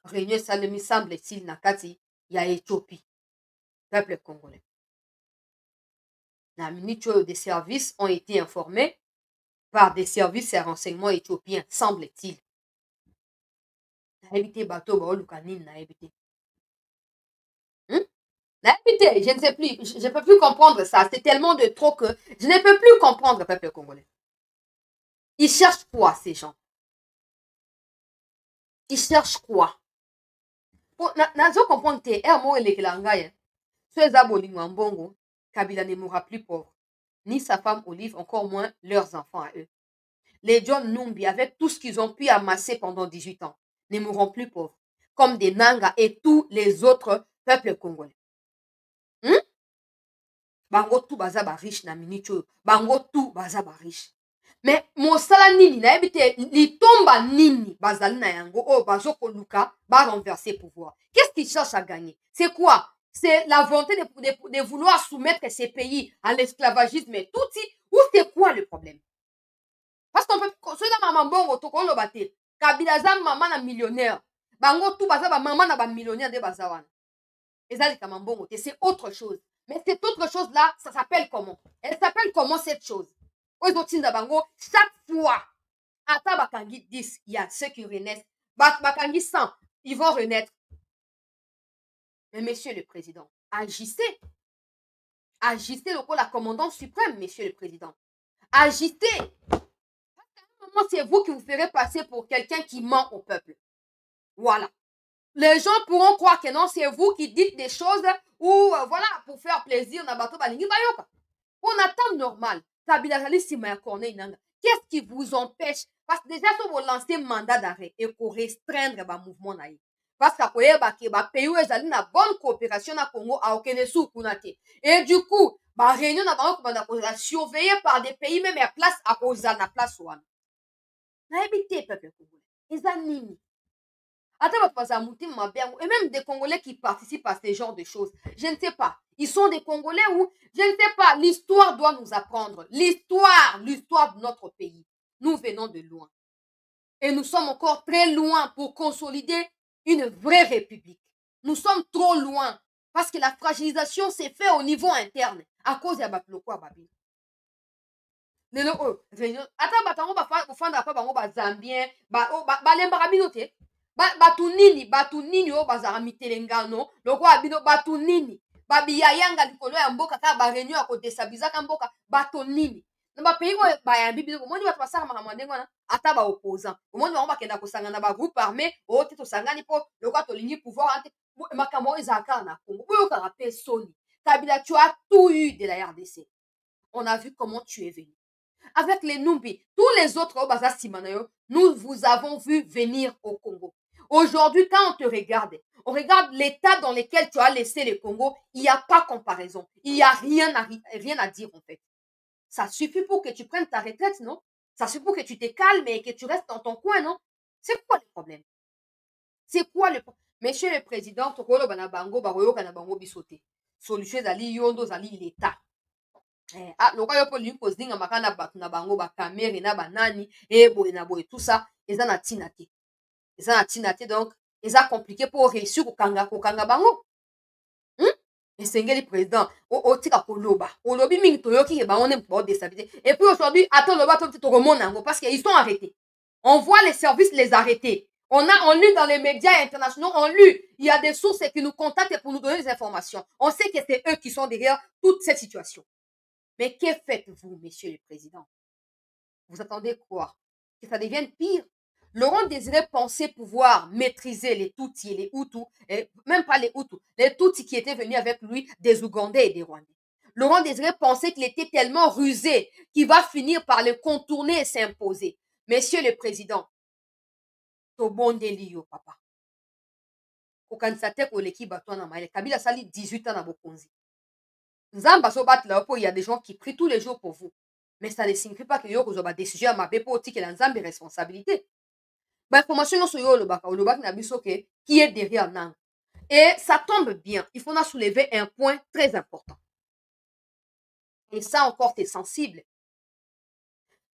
réunion salemi semble-t-il nakati ya Éthiopie, peuple congolais. La minute des services ont été informés par des services et renseignements éthiopiens, semble-t-il. Naebite bateau baoluka nini naebite. Je ne sais plus, je ne peux plus comprendre ça. C'est tellement de trop que je ne peux plus comprendre le peuple congolais. Ils cherchent quoi, ces gens? Ils cherchent quoi? Nazo comprendre que mo elekela ngai. Ceux abolingo en bongo, Kabila ne mourra plus pauvre. Ni sa femme Olive, encore moins leurs enfants à eux. Les John Numbi, avec tout ce qu'ils ont pu amasser pendant 18 ans, ne mourront plus pauvres. Comme des Nanga et tous les autres peuples congolais. Bango tout baza ba riche na minute oyo. Bango tout baza ba riche. Mais mosala nini na ebite litomba nini bazali na yango oyo bazokoluka ba renverser pouvoir. Qu'est-ce qu'ils cherchent à gagner? C'est quoi? C'est la volonté de vouloir soumettre ces pays à l'esclavagisme et tout ou c'est quoi le problème? Parce qu'on peut ceux là maman bongo to ko loba te. Kabila za maman na millionnaire. Bango tout baza ba maman na ba millionnaire de bazawana. Ezali kama mbongo te, c'est autre chose. Mais cette autre chose-là, ça s'appelle comment? Elle s'appelle comment cette chose? Chaque fois, ata bakangi 10, il y a ceux qui renaissent. Bakangi 100, ils vont renaître. Mais monsieur le président, agissez. Agissez le la commandant suprême, monsieur le président. Agissez. C'est vous qui vous ferez passer pour quelqu'un qui ment au peuple. Voilà. Les gens pourront croire que non, c'est vous qui dites des choses ou voilà, pour faire plaisir na bato balingi bayoka. On attend normal. Qu'est-ce qui vous empêche? Parce que déjà, si vous lancez un mandat d'arrêt et pour restreindre le mouvement, parce que les pays où ils ont une bonne coopération na Congo a aucun sou. Et du coup, la réunion na surveillée par des pays même à place à cause de la place où on a habité peuple congolais. Ils ont nini. Et même des Congolais qui participent à ce genre de choses. Je ne sais pas. Ils sont des Congolais ou je ne sais pas. L'histoire doit nous apprendre. L'histoire de notre pays. Nous venons de loin. Et nous sommes encore très loin pour consolider une vraie république. Nous sommes trop loin. Parce que la fragilisation s'est faite au niveau interne. À cause de Baploko Babi. Batu nini oyo bazala mitelengano lokola bino batu nini babiyayanga likolo ya mboka kaka bareunion ya kodestabilizaka mboka bato nini na bapays oyo bayambi bino omoni bato basala makambo ndenge wana ata baopposant omoni bango bakenda kosangana na bagroupe armé oyo te tosangani mpo lokola tolingi pouvoir ante makambo oyo ezala kaka na Congo oyokaka mpe soni. Kabila, tu as tout eu de la RDC. On a vu comment tu es venu. Avec les Numbi, tous les autres, nous vous avons vu venir au Congo. Aujourd'hui, quand on te regarde, on regarde l'état dans lequel tu as laissé le Congo, il n'y a pas comparaison. Il n'y a rien à dire en fait. Ça suffit pour que tu prennes ta retraite, non? Ça suffit pour que tu te calmes et que tu restes dans ton coin, non? C'est quoi le problème? C'est quoi le problème? Monsieur le Président, Tokolo Banabango, Baroyo Kanabango Bisote. Solution Zali Yondo Zali l'État. Loka yo po lingi kozinga makana bato na bango ba kamere na banani boye na boye tout ça eza na tina te donc eza compliqué pour réussir kokanga bango esengeli président otika koloba olobi mingi toyoki ke bango ne po déstabiliser et puis aujourd'hui attends loba to tokomona yango parce que ils sont arrêtés. On voit les services les arrêter. On lit dans les médias internationaux, il y a des sources qui nous contactent pour nous donner des informations. On sait que c'est eux qui sont derrière toute cette situation. Mais que faites-vous, monsieur le président? Vous attendez quoi? Que ça devienne pire? Laurent désirait penser pouvoir maîtriser les Tutsis et les Hutus, et même pas les Hutus, les Tutsis qui étaient venus avec lui des Ougandais et des Rwandais. Laurent désirait penser qu'il était tellement rusé qu'il va finir par les contourner et s'imposer. Monsieur le président, tobondelio papa. Kokanisate koleki bato na maele. Kabila sali 18 ans na bokonzi. Nzamba so batla po il y a des gens qui prient tous les jours pour vous. Mais ça ne signifie pas que yo ko ba décision à mabe po tike la nzambe responsabilité. Ba information no so yo lo baka na biso ke qui est derrière nang. Et ça tombe bien, il faut soulever un point très important. Et ça encore c'est sensible.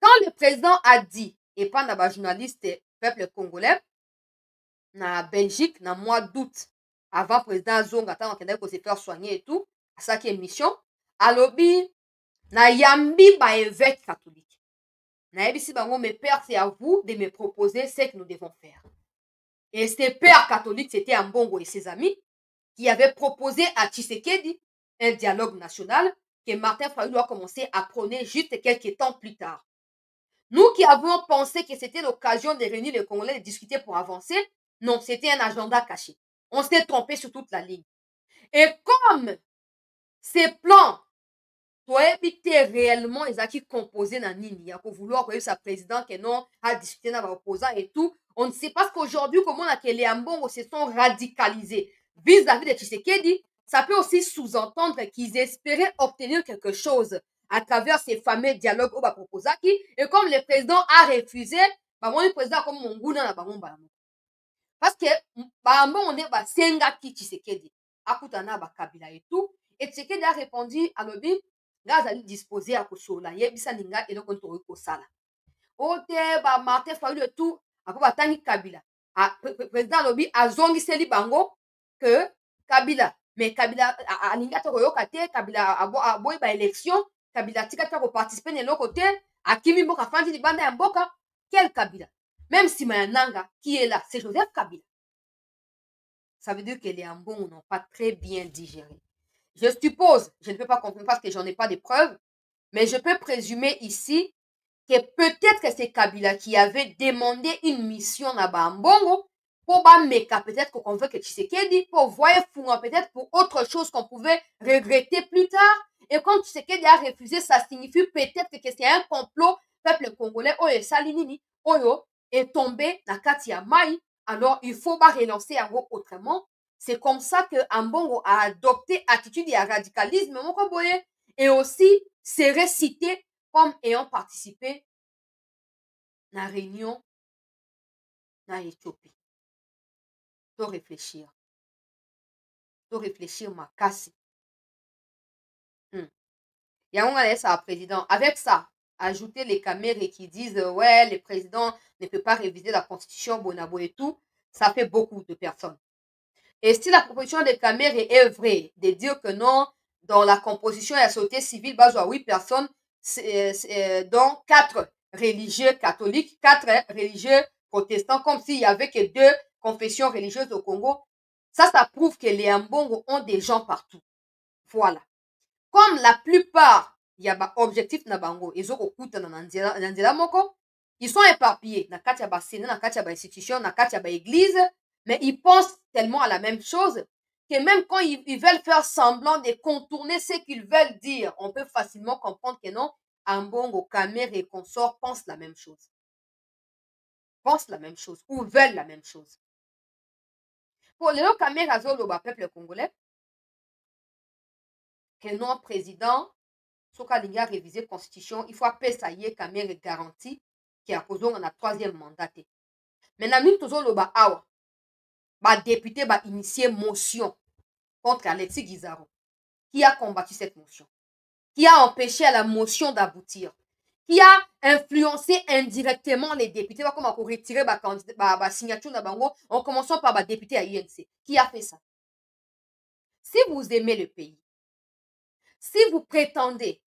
Quand le président a dit et pas na ba journaliste peuple congolais na Belgique, na mois d'août, avant président Zonga, tant qu'on allait se faire soigner et tout, à ça qui est mission, alobi, na yambi ba évêque catholique. Na yebisi bango, mes pères, c'est à vous de me proposer ce que nous devons faire. Et ces pères catholiques, c'était Ambongo et ses amis, qui avaient proposé à Tshisekedi un dialogue national que Martin Fayulu a commencé à prôner juste quelques temps plus tard. Nous qui avons pensé que c'était l'occasion de réunir les Congolais et de discuter pour avancer, non, c'était un agenda caché. On s'est trompé sur toute la ligne. Et comme ces plans toyebi te réellement ezalaki composé na nini ya vouloir koyebisa président que non a discuté na baopposant et tout, on ne sait pas qu'aujourd'hui comment que les Ambongo se sont radicalisés vis-à-vis de Tshisekedi. Ça peut aussi sous-entendre qu'ils espéraient obtenir quelque chose à travers ces fameux dialogues au baproposaki, et comme le président a refusé, bamoni président comme monguna na bango mbala moko parce que bambongo nde basengaki Tshisekedi akutana na bakabila et tout, et Tshisekedi a répondu alobi nga azali disposé ya kosolola yebisani nga eloko nini tokoki kosala oyo te bamartin fayulu etu apo batangi kabila président alobi azongiseli bango ke kabila me kabila alingi ata koyoka te kabila aboyi baélection kabila atikaki ta koparticipe na eloko te akimi mboka afandi libanda ya mboka quel kabila même nsima ya nanga qui est là c'est Joseph Kabila. Ça veut dire que les Ambongo n'ont pas très bien digéré. Je suppose, je ne peux pas comprendre parce que j'en ai pas de preuves, mais je peux présumer ici que peut-être c'est Kabila qui avait demandé une mission à Bambongo pour Bameka, peut-être qu'on veut que Tshisekedi, pour voir Funga, peut-être pour autre chose qu'on pouvait regretter plus tard. Et quand Tshisekedi a refusé, ça signifie peut-être que c'est un complot peuple congolais, Oyo Salinini, Oyo est tombé na kati ya mai, alors il faut pas relancer yango autrement. C'est comme ça que Ambongo a adopté attitude et radicalisme et aussi serait cité comme ayant participé à la réunion en Éthiopie. Faut réfléchir makasi. Yango nga ça président. Avec ça, ajouter les caméras qui disent ouais, le président ne peut pas réviser la constitution Bonabo et tout, ça fait beaucoup de personnes. Et si la proposition des caméras est vraie, de dire que non, dans la composition de la société civile, base à 8 personnes, dont 4 religieux catholiques, 4 religieux protestants, comme s'il y avait que 2 confessions religieuses au Congo, ça prouve que les Ambongo ont des gens partout. Voilà. Comme la plupart, il y a objectif na bango, ils ont ils sont éparpillés, na kati ya ba sénat, na kati ya ba institution, na kati ya ba église, mais ils pensent tellement à la même chose que même quand ils veulent faire semblant de contourner ce qu'ils veulent dire, on peut facilement comprendre que non, Ambongo, Kamer et consorts pensent la même chose. Pensent la même chose ou veulent la même chose. Pour le Kamer Azolo, le peuple congolais, que non président, soka linga réviser la constitution, il faut appeler ça y est Kamer garantie qui a posé un 3e mandat. Maintenant, nous tous le ba awa. Ba député ba initié motion contre Alexis Guizaro, qui a combattu cette motion, qui a empêché à la motion d'aboutir, qui a influencé indirectement les députés, comme on retirer la signature de bango, en commençant par les députés à UNC. Qui a fait ça? Si vous aimez le pays, si vous prétendez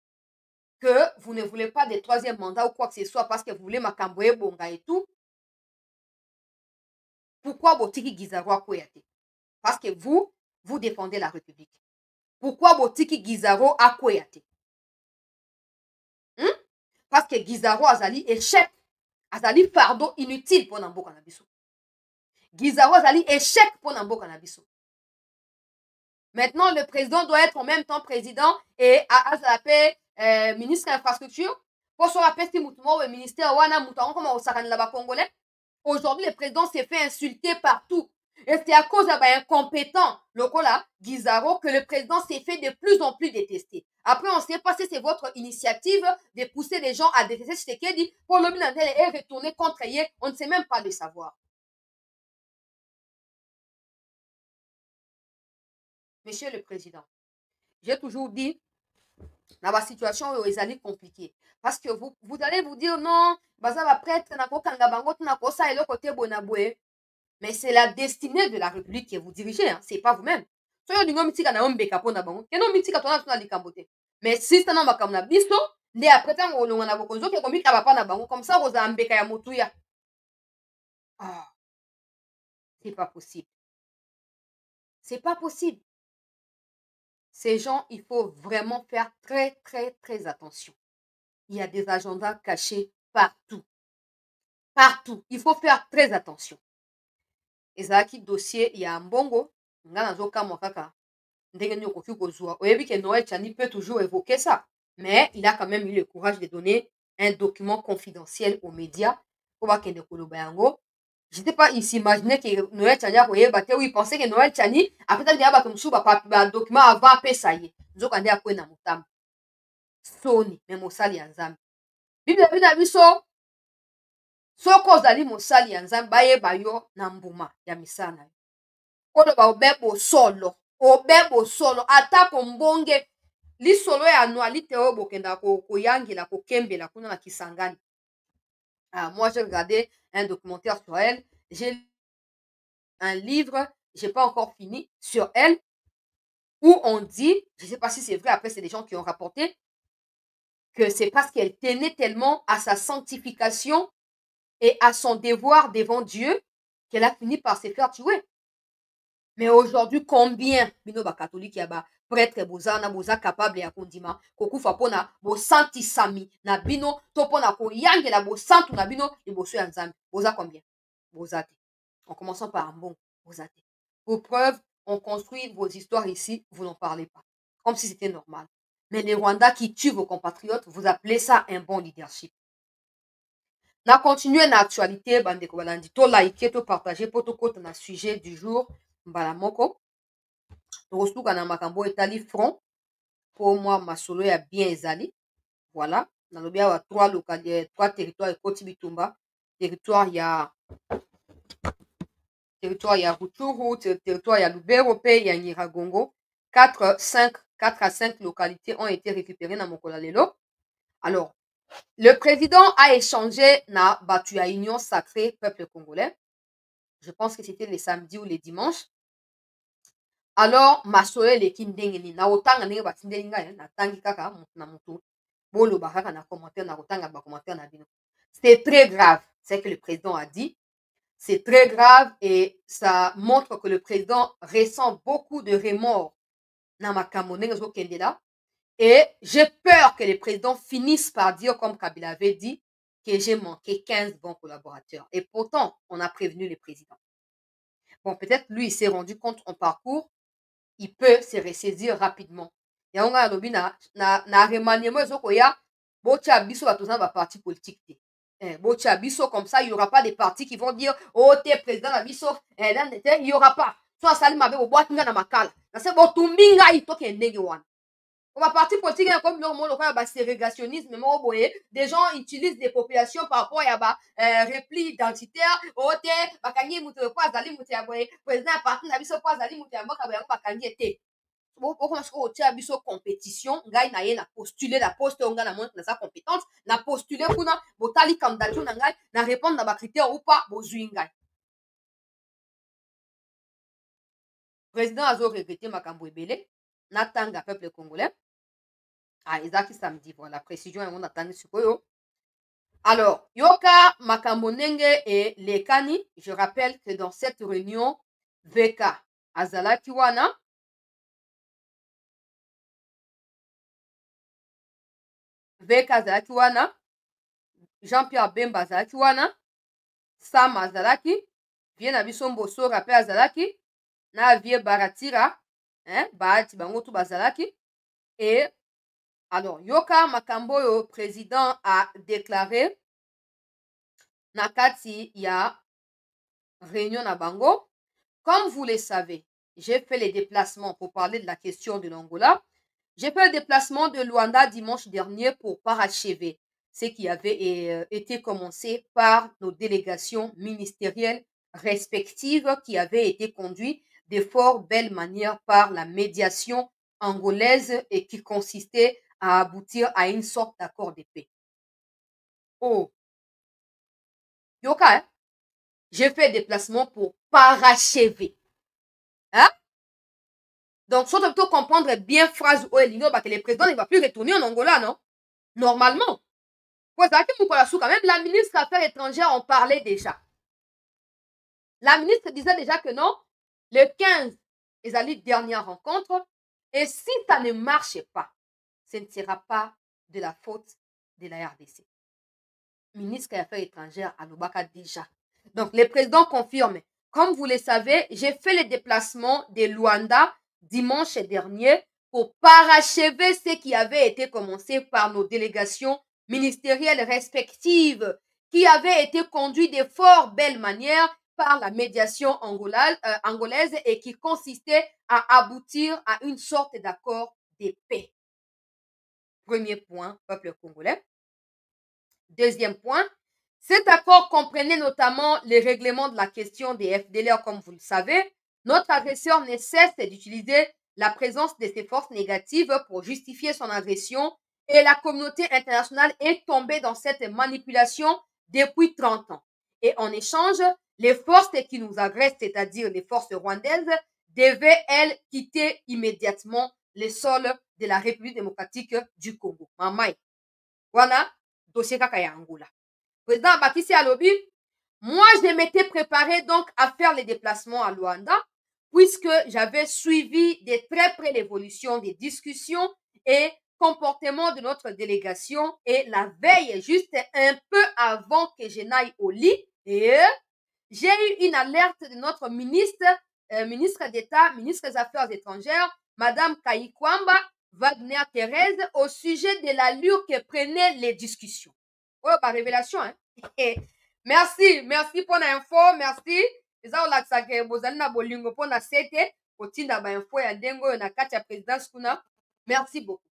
que vous ne voulez pas de 3e mandat ou quoi que ce soit parce que vous voulez Makamboye Bonga et tout, pourquoi Botiki Guizaro a Koyate? Parce que vous défendez la République. Pourquoi Botiki Guizaro a Koyate? Parce que Guizaro azali échec, azali fardeau inutile pour Nambo Kanabiso. Guizaro azali échec pour Nambo Kanabiso. Maintenant, le président doit être en même temps président et azapé ministre de l'infrastructure. Pour se rappeler si Moutouma ou ministère Wana Moutouma comme au Saran là-bas congolais. Aujourd'hui, le président s'est fait insulter partout. Et c'est à cause d'un incompétent, Lokola, Guizaro, que le président s'est fait de plus en plus détester. Après, on ne sait pas si c'est votre initiative de pousser les gens à détester Tshisekedi pour le Minandel et retourner contre Yé. On ne sait même pas le savoir. Monsieur le Président, j'ai toujours dit, dans la situation où ils allaient compliquer. Parce que vous allez vous dire non, baza ba prêtre na ko kanga bango na ko sa elo côté bonaboué. Mais c'est la destinée de la République que vous dirigez, hein. C'est pas vous-même. Mais si c'est dans biso, nde après ntango olonga na bokonzi oke komikaba pa na bango comme ça kozala mbeka ya motuya. Ah, c'est pas possible. C'est pas possible. Ces gens, il faut vraiment faire très, très, très attention. Il y a des agendas cachés partout. Partout. Il faut faire très attention. Ezalaki dossier ya mbongo, nga nazokamwa kaka ndenge nini okoki kozwa. Oyebi que Noël Tchani peut toujours évoquer ça, mais il a quand même eu le courage de donner un document confidentiel aux médias pour bakende koloba yango. Je sais pas, il s'imaginait que Noël Tchani akoyeba te, ou il pensait que Noël Tchani apetaki ya bato mosusu document avant apesa ye nzoka nde akwe na motambo soni me mosali ya nzambe. Biblia ebi na biso soki ozali mosali ya nzambe bayeba yo na mbuma ya misala na yo koloba obe bosolo atako mbonge lisolo ya anualité oyo bokendaka koyangela kokembela kuna na Kisangani. Moi j'ai regardé un documentaire sur elle, j'ai un livre, j'ai pas encore fini, sur elle, où on dit, je sais pas si c'est vrai, après c'est des gens qui ont rapporté, que c'est parce qu'elle tenait tellement à sa sanctification et à son devoir devant Dieu qu'elle a fini par se faire tuer. Mais aujourd'hui, combien bino ba catholique ya ba prêtre boza na boza capable ya kondima kokufa pona bo santi sami na bino to pona ko yangela bo santu na bino liboso ya nzambe boza combien boza te. En commençant par un bon boza te. Pour preuve, on construit vos histoires ici, vous n'en parlez pas comme si c'était normal. Mais les Rwandais qui tuent vos compatriotes, vous appelez ça un bon leadership. Na continuer na actualité bandeko balandi to like to partager pour to kota na sujet du jour mbala moko tokosuka na makambo etali front pour moi masolo ya bien ezali voilà nalobi awa trois territoires ekoti bitumba territoire ya Rutshuru, territoire ya Lubero pe ya Nyiragongo. 4 à 5 localités ont été récupérées na mokolo lelo. Alors le président a échangé na batu ya Union Sacrée Peuple Congolais. Je pense que c'était le samedi ou le dimanche. Alors masolo eleki ndenge nini na otanga ndenge batindeli ngai natangi kaka motu na motu boloba kaka na commentaire na kotanga ba commentaire na bino. C'est très grave ce que le président a dit. C'est très grave et ça montre que le président ressent beaucoup de remords na makambo ndenge ezokende là. Et j'ai peur que le président finisse par dire, comme Kabila avait dit, que j'ai manqué 15 bons collaborateurs. Et pourtant, on a prévenu le président. Bon, peut-être lui, il s'est rendu compte en parcours, il peut se ressaisir rapidement. Il y a un lobby na remaniement ezokoya botia biso batozana ba parti politique te. Botia biso comme ça, il y aura pas des partis qui vont dire oh t'es président na biso il y aura pas. So asali mabe bo boatinga na makala. Na se bo tumbinga ito ke ndenge wana. On va partir politique comme le ségrégationnisme, des gens utilisent des populations par rapport à repli identitaire. Ote, bakangi mutu kwa zali mutu ya boye, président parti na biso kwa zali mutu ya mboka boye bakangi ete. Pourquoi est-ce qu'on tient biso compétition, ngai na ye na postuler la poste on na montre na sa compétence, na postuler kuna botali candidature na ngai na répondre na ba critères ou pas bozui ngai. Président azo regretter makambo ebele na tanga peuple congolais. Ezaki samedi, voilà, précision yango natangi sikoyo. Alors, yoka makambo ndenge et lekani, je rappelle que dans cette réunion, VK azalaki wana. VK azalaki wana. Jean-Pierre Bemba azalaki wana. Sam azalaki. Vie na biso Mbosora pe azalaki. Na Vie Baratira, baati bango tu bazalaki. Et alors, yoka makambo yo président a déclaré nakati ya réunion na bango. Comme vous le savez, j'ai fait les déplacements pour parler de la question de l'Angola. J'ai fait le déplacement de Luanda dimanche dernier pour parachever ce qui avait été commencé par nos délégations ministérielles respectives qui avaient été conduites de fort belle manière par la médiation angolaise et qui consistait à aboutir à une sorte d'accord de paix. Oh, yoka, j'ai fait des déplacements pour parachever. Hein? Donc, faut plutôt comprendre bien phrase où que le président ne va plus retourner en Angola, non? Normalement. Quand même, la ministre des Affaires étrangères en parlait déjà. La ministre disait déjà que non, le 15, ils allaient dernière rencontre. Et si ça ne marche pas, ce ne sera pas de la faute de la RDC. Ministre des Affaires étrangères à Lubaka déjà. Donc, le président confirme. Comme vous le savez, j'ai fait le déplacement de Luanda dimanche dernier pour parachever ce qui avait été commencé par nos délégations ministérielles respectives, qui avaient été conduites de fort belle manière par la médiation angolaise et qui consistait à aboutir à une sorte d'accord de paix. Premier point, peuple congolais. Deuxième point, cet accord comprenait notamment les règlements de la question des FDLR, comme vous le savez. Notre agresseur ne cesse d'utiliser la présence de ces forces négatives pour justifier son agression et la communauté internationale est tombée dans cette manipulation depuis 30 ans. Et en échange, les forces qui nous agressent, c'est-à-dire les forces rwandaises, devaient, elles, quitter immédiatement les sols de la République démocratique du Congo. Mamai. Voilà, dossier kaka ya Angola. Président Bakissi Alobi, moi, je m'étais préparé donc à faire les déplacements à Luanda, puisque j'avais suivi de très près l'évolution des discussions et comportements de notre délégation. Et la veille, juste un peu avant que je n'aille au lit, et j'ai eu une alerte de notre ministre d'État, ministre des Affaires étrangères, Madame Kayikwamba Wagner Thérèse, au sujet de l'allure que prenaient les discussions. Oh, par révélation, hein? Merci pour l'info, merci. Eza olakisa ke bozali na bolingo mpo na sete kotinda bainfo ya ndenge oyo na kati ya présidence kuna. Merci beaucoup.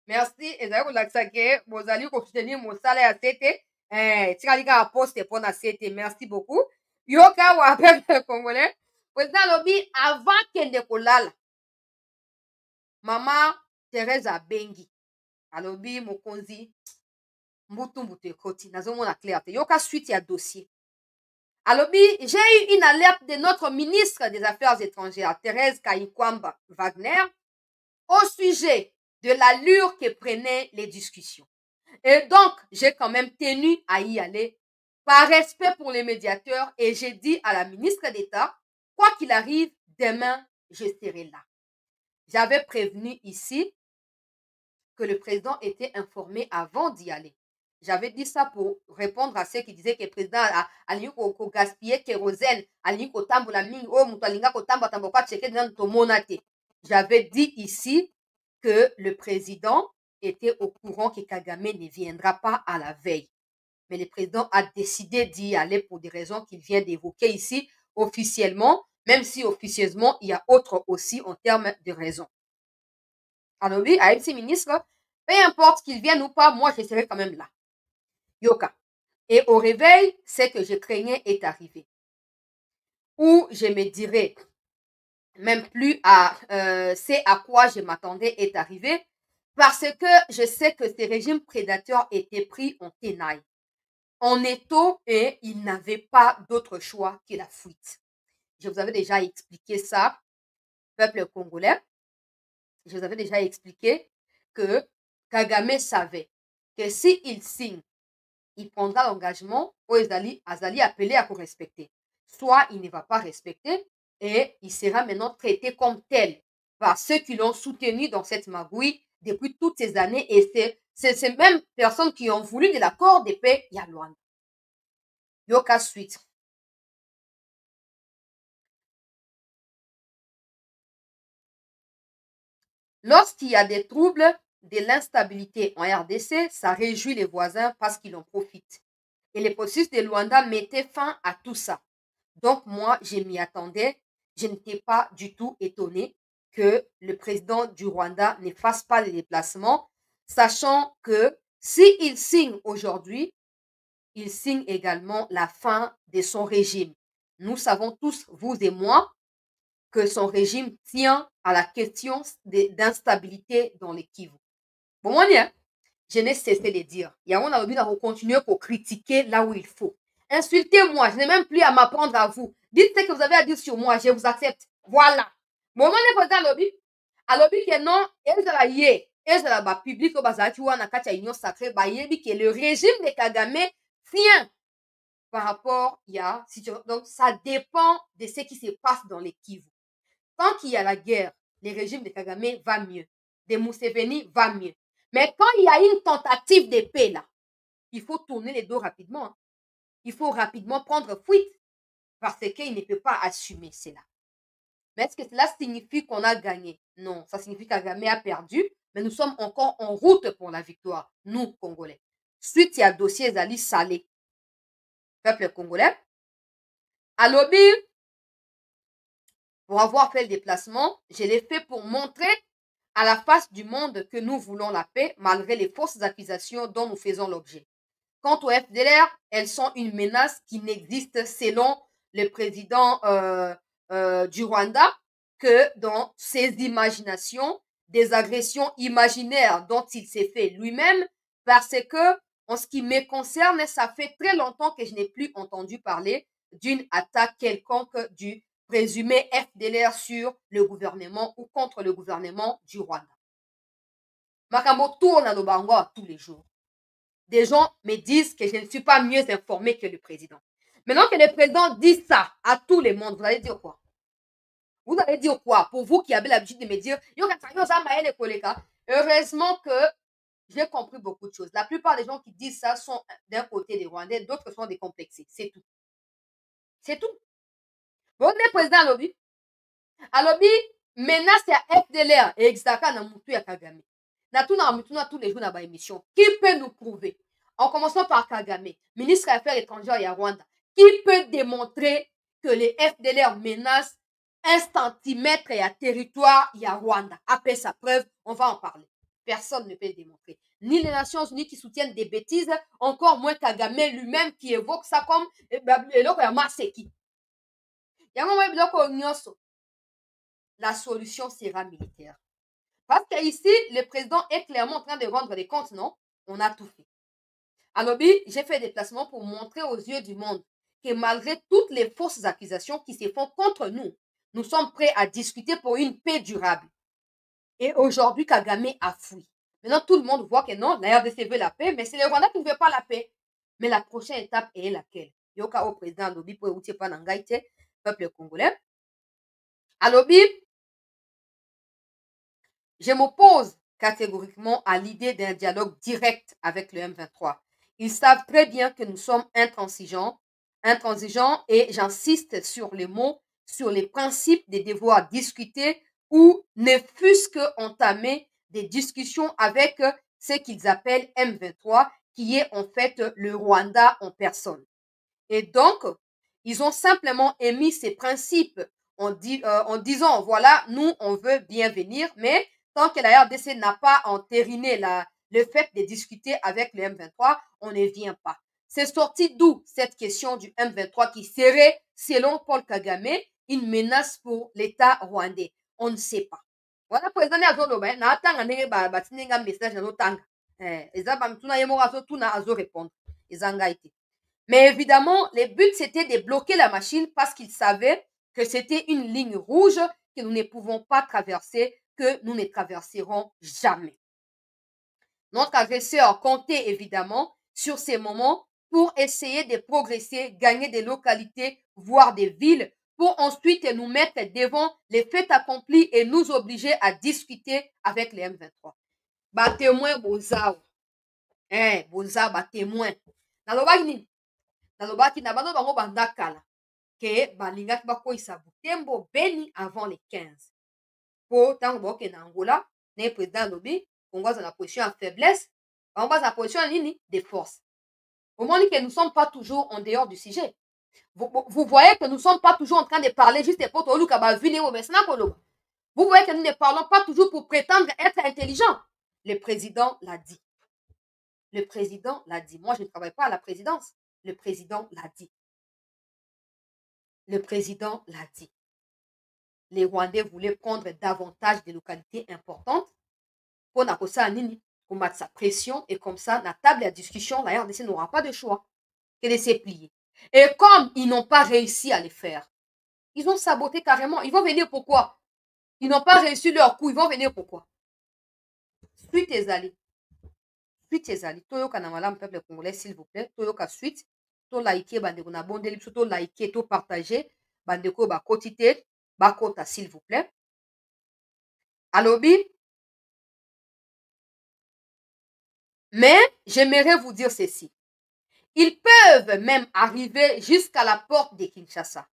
Merci, ezali kolakisa ke bozali kosoutenir mosala ya sete. Etikali kaka poste mpo na sete. Merci beaucoup. Yoka wa peuple congolais. Président alobi avant kende kolala. Mama Thérèse abengi. Alobi mokonzi mbutu ekoti nazomona clair te. Yoka suite ya dossier. Alobi, j'ai eu une alerte de notre ministre des Affaires étrangères, Thérèse Kayikwamba Wagner, au sujet de l'allure que prenaient les discussions. Et donc, j'ai quand même tenu à y aller par respect pour les médiateurs et j'ai dit à la ministre d'État, quoi qu'il arrive, demain, je serai là. J'avais prévenu ici que le président était informé avant d'y aller. J'avais dit ça pour répondre à ceux qui disaient que le président a gaspillé kérosène, j'avais dit ici que le président était au courant que Kagame ne viendra pas à la veille. Mais le président a décidé d'y aller pour des raisons qu'il vient d'évoquer ici officiellement, même si officieusement, il y a autre aussi en termes de raisons. Alors oui, à MC ministre, peu importe qu'il vienne ou pas, moi, je serai quand même là. Yoka. Et au réveil, ce que je craignais est arrivé. Ou je me dirais, même plus à c'est à quoi je m'attendais est arrivé, parce que je sais que ces régimes prédateurs étaient pris en tenaille, en étau, et ils n'avaient pas d'autre choix que la fuite. Je vous avais déjà expliqué ça, peuple congolais. Je vous avais déjà expliqué que Kagame savait que s'il signe, il prendra l'engagement où Azali appelé à respecter. Soit il ne va pas respecter et il sera maintenant traité comme tel par ceux qui l'ont soutenu dans cette magouille depuis toutes ces années. Et c'est ces mêmes personnes qui ont voulu de l'accord de paix à Luanda. Yoka suite. Lorsqu'il y a des troubles, de l'instabilité en RDC, ça réjouit les voisins parce qu'ils en profitent. Et les processus de Luanda mettaient fin à tout ça. Donc moi, je m'y attendais. Je n'étais pas du tout étonnée que le président du Rwanda ne fasse pas les déplacements, sachant que s'il signe aujourd'hui, il signe également la fin de son régime. Nous savons tous, vous et moi, que son régime tient à la question d'instabilité dans les Kivu. Bon, moi, je n'ai cessé de dire. Il y a un envie de continuer pour critiquer là où il faut. Insultez-moi, je n'ai même plus à m'apprendre à vous. Dites ce que vous avez à dire sur moi, je vous accepte. Voilà. Mon nom est président lobby. À lobby que non, ezala ye, ezala ba public bazaki wana kati ya union sacrée ba yebi que le régime de Kagame tient par rapport ya donc ça dépend de ce qui se passe dans les Kivu. Tant qu'il y a la guerre, le régime de Kagame va mieux. De Museveni va mieux. Mais quand il y a une tentative de paix là, il faut tourner les dos rapidement. Hein. Il faut rapidement prendre fuite parce qu'il ne peut pas assumer cela. Mais est-ce que cela signifie qu'on a gagné? Non, ça signifie que Kagame a perdu, mais nous sommes encore en route pour la victoire, nous, Congolais. Suite, il y a dossier Zali Salé, peuple congolais. À lobby, pour avoir fait le déplacement, je l'ai fait pour montrer à la face du monde que nous voulons la paix, malgré les fausses accusations dont nous faisons l'objet. Quant au FDLR, elles sont une menace qui n'existe selon le président du Rwanda que dans ses imaginations, des agressions imaginaires dont il s'est fait lui-même, parce que, en ce qui me concerne, ça fait très longtemps que je n'ai plus entendu parler d'une attaque quelconque du présumé FDLR sur le gouvernement ou contre le gouvernement du Rwanda. Makambo tourne à Lobango tous les jours. Des gens me disent que je ne suis pas mieux informée que le président. Maintenant que le président dit ça à tout le monde, vous allez dire quoi? Vous allez dire quoi? Pour vous qui avez l'habitude de me dire, heureusement que j'ai compris beaucoup de choses. La plupart des gens qui disent ça sont d'un côté des Rwandais, d'autres sont des complexés. C'est tout. C'est tout. Vous êtes président à lobby. À lobby, menace ya FDLR et Exaka na mutu ya Kagame. Na tout tous les jours dans ma émission. Qui peut nous prouver? En commençant par Kagame, ministre des Affaires étrangères ya Rwanda. Qui peut démontrer que les FDLR menacent un centimètre et à territoire ya Rwanda? Après sa preuve, on va en parler. Personne ne peut le démontrer. Ni les Nations Unies qui soutiennent des bêtises, encore moins Kagame lui-même qui évoque ça comme la solution sera militaire. Parce qu'ici, le président est clairement en train de rendre des comptes, non? On a tout fait. À lobby, j'ai fait des déplacements pour montrer aux yeux du monde que malgré toutes les fausses accusations qui se font contre nous, nous sommes prêts à discuter pour une paix durable. Et aujourd'hui, Kagame a fui. Maintenant, tout le monde voit que non, la RDC veut la paix, mais c'est le Rwanda qui ne veut pas la paix. Mais la prochaine étape est laquelle? Yoka au président lobby pour outil panangaïte, peuple congolais. À lobby, je m'oppose catégoriquement à l'idée d'un dialogue direct avec le M23. Ils savent très bien que nous sommes intransigeants et j'insiste sur les mots, sur les principes de devoir discuter ou ne fût-ce qu'entamer des discussions avec ce qu'ils appellent M23, qui est en fait le Rwanda en personne. Et donc, ils ont simplement émis ces principes en disant, voilà, nous, on veut bien venir, mais tant que la RDC n'a pas entériné le fait de discuter avec le M23, on ne vient pas. C'est sorti d'où cette question du M23 qui serait, selon Paul Kagame, une menace pour l'État rwandais? On ne sait pas. Voilà, président azoloba, na atanga ndenge batinenga message na notanga. Eza ba mtuna yemo azo tuna azo répondre. Ezanga été. Mais évidemment, le but, c'était de bloquer la machine parce qu'ils savaient que c'était une ligne rouge que nous ne pouvons pas traverser, que nous ne traverserons jamais. Notre agresseur comptait évidemment sur ces moments pour essayer de progresser, gagner des localités, voire des villes, pour ensuite nous mettre devant les faits accomplis et nous obliger à discuter avec les M23. Ba témoin bozao. Bozao ba témoin. Nalobaki nini? Nalobaki na bano bango banda kala ke balingaki bakweyisa Butembo Beni avant les 15 po ntango baokende na Angola na président alobi Congo aza na position ya faiblesse bango baza na position ya nini de force. Omoni que nous sommes pas toujours en dehors du sujet. Vous voyez que nous sommes pas toujours en train de parler juste pour toluka bavine bo mesna koloba. Vous voyez que nous ne parlons pas toujours pour prétendre être intelligents. Le président l'a dit. Le président l'a dit. Moi, je ne travaille pas à la présidence. Le président l'a dit. Le président l'a dit. Les Rwandais voulaient prendre davantage de localités importantes pour combattre sa pression et comme ça, la table de discussion, la RDC n'aura pas de choix que de se plier. Et comme ils n'ont pas réussi à les faire, ils ont saboté carrément. Ils vont venir pourquoi? Ils n'ont pas réussi leur coup, ils vont venir pourquoi? Suite tes alliés. Suite tes alliés. Toyoka na malamu peuple congolais, s'il vous plaît. Toyoka suite. To like bandeko na bondeli biso, to like, to partager. Bandeko ba kotite, ba kota s'il vous plaît. Alobi. Mais j'aimerais vous dire ceci. Ils peuvent même arriver jusqu'à la porte de Kinshasa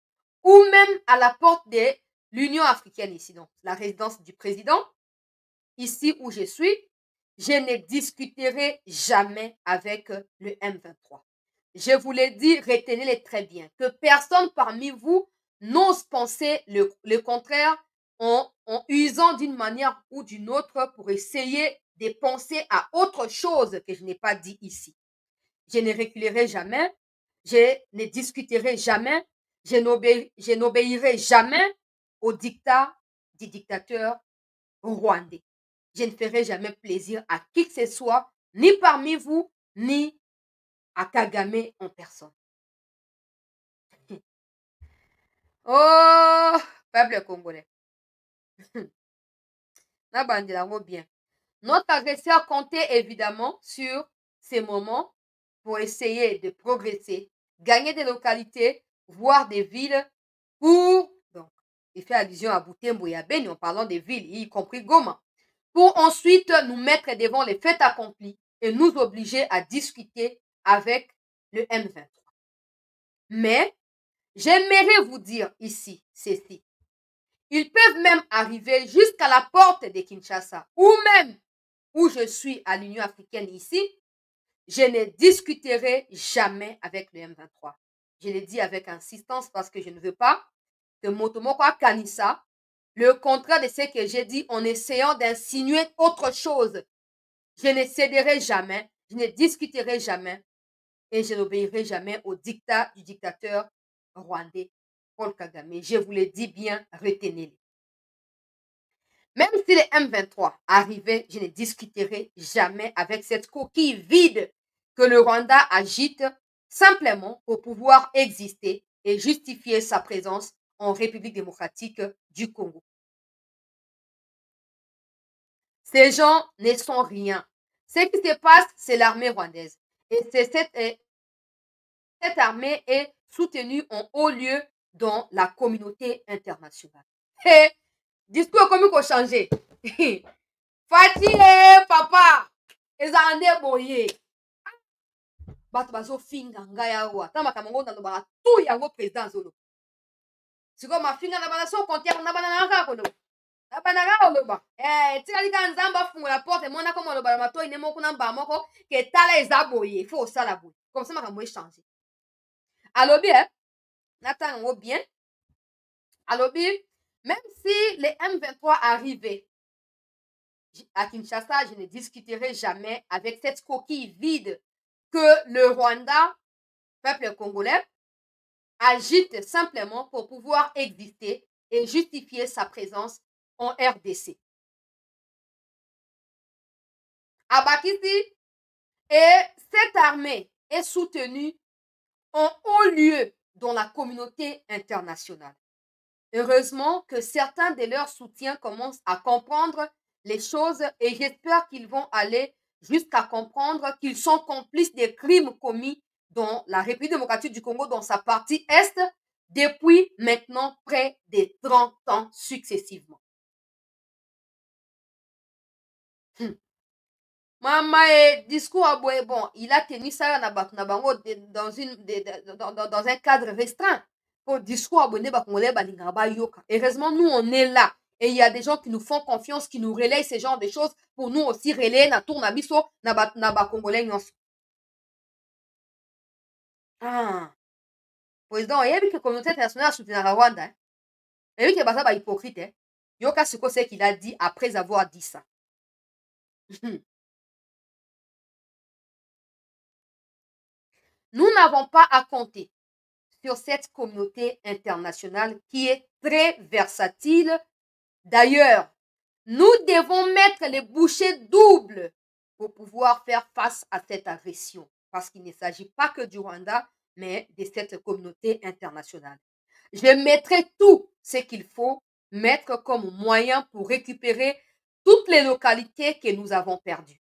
ou même à la porte de l'Union africaine ici, donc la résidence du président, ici où je suis. Je ne discuterai jamais avec le M23. Je vous l'ai dit, retenez-le très bien, que personne parmi vous n'ose penser le contraire en usant d'une manière ou d'une autre pour essayer de penser à autre chose que je n'ai pas dit ici. Je ne reculerai jamais, je ne discuterai jamais, je n'obéirai jamais au dictat du dictateur rwandais. Je ne ferai jamais plaisir à qui que ce soit, ni parmi vous, ni à Kagame en personne. Oh, peuple congolais. Bien. Notre agresseur comptait évidemment sur ces moments pour essayer de progresser, gagner des localités, voire des villes pour, donc, il fait allusion à Butembo et à Beni en parlant des villes, y compris Goma, pour ensuite nous mettre devant les faits accomplis et nous obliger à discuter avec le M23. Mais j'aimerais vous dire ici ceci. Ils peuvent même arriver jusqu'à la porte de Kinshasa ou même où je suis à l'Union africaine ici. Je ne discuterai jamais avec le M23. Je le dis avec insistance parce que je ne veux pas que Motomoko Kanissa le contraire de ce que j'ai dit en essayant d'insinuer autre chose. Je ne céderai jamais, je ne discuterai jamais et je n'obéirai jamais au dictat du dictateur rwandais Paul Kagame. Je vous le dis bien, retenez-le. Même si les M23 arrivaient, je ne discuterai jamais avec cette coquille vide que le Rwanda agite simplement pour pouvoir exister et justifier sa présence en République démocratique du Congo. Ces gens ne sont rien. Ce qui se passe, c'est l'armée rwandaise. Et cette armée est soutenue en haut lieu dans la communauté internationale. Et discours comme il faut changer. Fatih, papa, ezala nde boye. Bato bazofinga ngai awa. Ta makambo ngo nalobaka tu yango président azoloba. Sikoyo mafinga na bana so kontiere na bana na kaka koloba. Na bana kaka koloba. Tikali kaka nzambe afungola porte emona komo oloba na matoi ne moko na mbala moko ke tala eza boye. Faut osala boye. Comme ça makambo échanger. Alobi, natanga yango bien. Alobi, même si les M23 arrivaient à Kinshasa, je ne discuterai jamais avec cette coquille vide que le Rwanda, peuple congolais, agite simplement pour pouvoir exister et justifier sa présence en RDC. Abakisi, et cette armée est soutenue en haut lieu dans la communauté internationale. Heureusement que certains de leurs soutiens commencent à comprendre les choses et j'espère qu'ils vont aller jusqu'à comprendre qu'ils sont complices des crimes commis dans la République démocratique du Congo, dans sa partie Est, depuis maintenant près de 30 ans successivement. Mama, discours à bon, il a tenu ça dans un cadre restreint. Pour discours abonné, heureusement, nous, on est là. Et il y a des gens qui nous font confiance, qui nous relayent ce genre de choses pour nous aussi relayer na tour na biso na congolais nyonso. Ah. Président, il y a vu que la communauté internationale soutient la Rwanda. Il y a vu que baza ba hypocrite. Yoka siko c'est qu'il a dit après avoir dit ça. Nous n'avons pas à compter sur cette communauté internationale qui est très versatile. D'ailleurs, nous devons mettre les bouchées doubles pour pouvoir faire face à cette agression. Parce qu'il ne s'agit pas que du Rwanda, mais de cette communauté internationale. Je mettrai tout ce qu'il faut mettre comme moyen pour récupérer toutes les localités que nous avons perdues.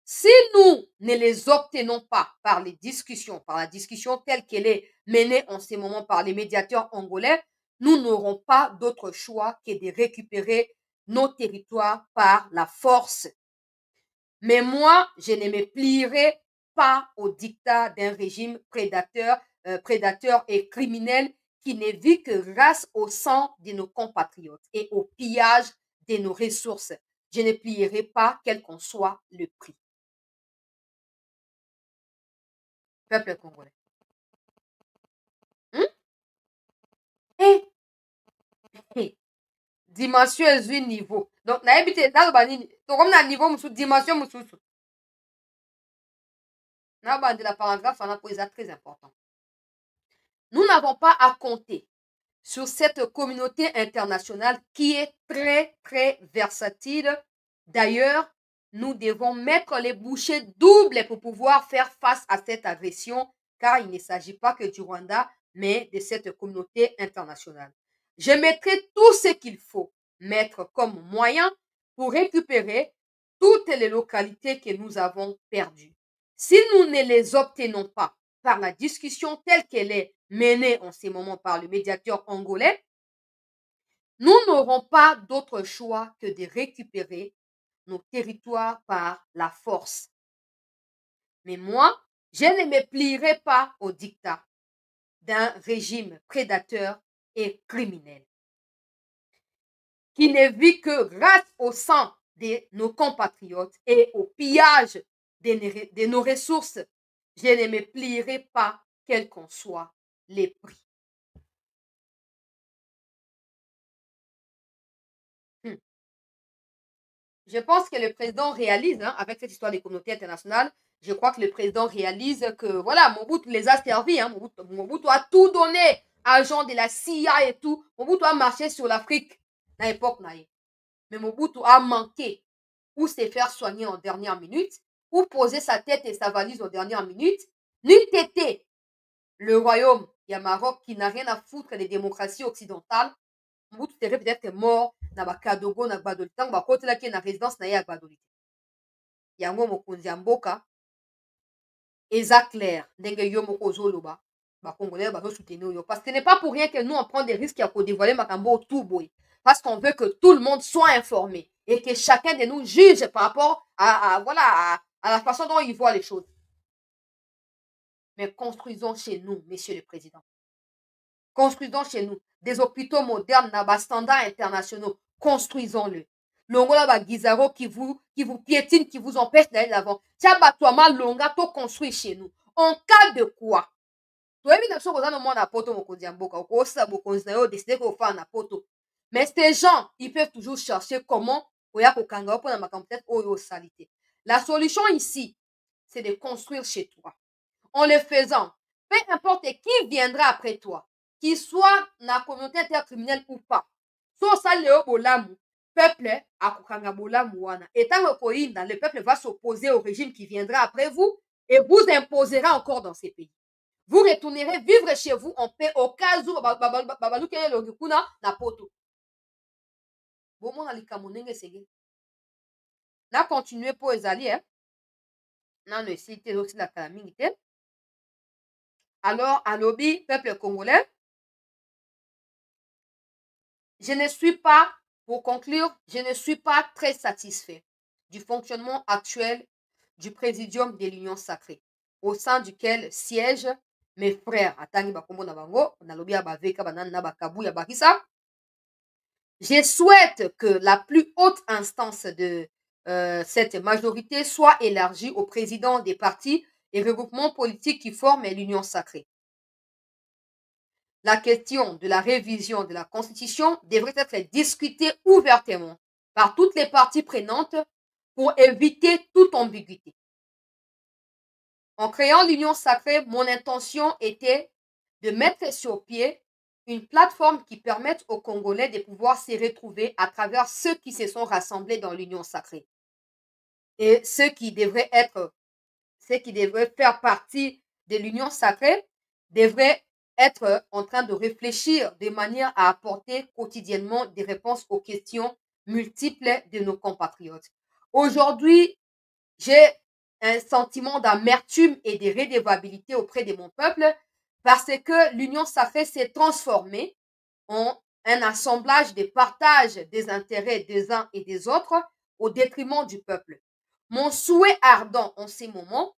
Si nous ne les obtenons pas par la discussion telle qu'elle est menée en ce moment par les médiateurs angolais, nous n'aurons pas d'autre choix que de récupérer nos territoires par la force. Mais moi, je ne me plierai pas au dictat d'un régime prédateur et criminel qui ne vit que grâce au sang de nos compatriotes et au pillage de nos ressources. Je ne plierai pas, quel qu'en soit le prix. Peuple congolais. Dimension ezwi niveau. Donc, nayebi te naloba nini tokomi na niveau mosusu dimension mosusu. Nabandela paragraphe wana po eza très important. Nous n'avons pas à compter sur cette communauté internationale qui est très, très versatile. D'ailleurs, nous devons mettre les bouchées doubles pour pouvoir faire face à cette agression, car il ne s'agit pas que du Rwanda, mais de cette communauté internationale. Je mettrai tout ce qu'il faut mettre comme moyen pour récupérer toutes les localités que nous avons perdues. Si nous ne les obtenons pas par la discussion telle qu'elle est menée en ce moment par le médiateur angolais, nous n'aurons pas d'autre choix que de récupérer nos territoires par la force. Mais moi, je ne me plierai pas au dictat d'un régime prédateur et criminel qui ne vit que grâce au sang de nos compatriotes et au pillage de nos ressources. Je ne me plierai pas, quels qu'en soient les prix. Je pense que le président réalise, hein, avec cette histoire des communautés internationales, je crois que le président réalise que, voilà, Mobutu les a servis. Hein, Mobutu a tout donné, agent de la CIA et tout. Mobutu a marché sur l'Afrique à l'époque. Mais Mobutu a manqué ou se faire soigner en dernière minute, ou poser sa tête et sa valise en dernière minute, n'eût été le royaume Maroc qui n'a rien à foutre des démocraties occidentales. Mobutu serait peut-être mort na bakadogo na gbadoli ntango bakotelaki na résidence na ye ya gbadoli te yango mokonzi ya mboka eza clair ndenge yo moko ozoloba bakongolais bazosoutenir yo parce que ce n'est pas pour rien que nous on prend des risques ya kodévoiler makambo tout boye parce qu'on veut que tout le monde soit informé et que chacun de nous juge par rapport à la façon dont il voit les choses. Mais construisons chez nous, Monsieur le Président. Construisons chez nous des hôpitaux modernes, na standards internationaux. Construisons-le. Longola ba Gizaro qui vous piétine, qui vous empêche d'aller de l'avant. Tiabatouama longa to construit chez nous. En cas de quoi? Mais ces gens, ils peuvent toujours chercher comment la solution ici, c'est de construire chez toi. En le faisant, peu importe qui viendra après toi, qu'il soit dans la communauté intercriminelle ou pas, so ça le bolamu, peuple akokanga bolamu wana. Étant le peuple va s'opposer au régime qui viendra après vous et vous imposera encore dans ces pays. Vous retournerez vivre chez vous en paix au cas où babalukele longikuna na poto. Bomona likambo ndenge sege. Na continuer pour ezali na no esite aussi la calamité. Alors, alobi, peuple congolais, je ne suis pas, pour conclure, je ne suis pas très satisfait du fonctionnement actuel du présidium de l'Union sacrée, au sein duquel siègent mes frères. Je souhaite que la plus haute instance de cette majorité soit élargie aux présidents des partis et regroupements politiques qui forment l'Union sacrée. La question de la révision de la Constitution devrait être discutée ouvertement par toutes les parties prenantes pour éviter toute ambiguïté. En créant l'Union sacrée, mon intention était de mettre sur pied une plateforme qui permette aux Congolais de pouvoir se retrouver à travers ceux qui se sont rassemblés dans l'Union sacrée. Et ceux qui devraient faire partie de l'Union sacrée devrait être en train de réfléchir de manière à apporter quotidiennement des réponses aux questions multiples de nos compatriotes. Aujourd'hui, j'ai un sentiment d'amertume et de redevabilité auprès de mon peuple parce que l'Union sacrée s'est transformée en un assemblage de partage des intérêts des uns et des autres au détriment du peuple. Mon souhait ardent en ces moments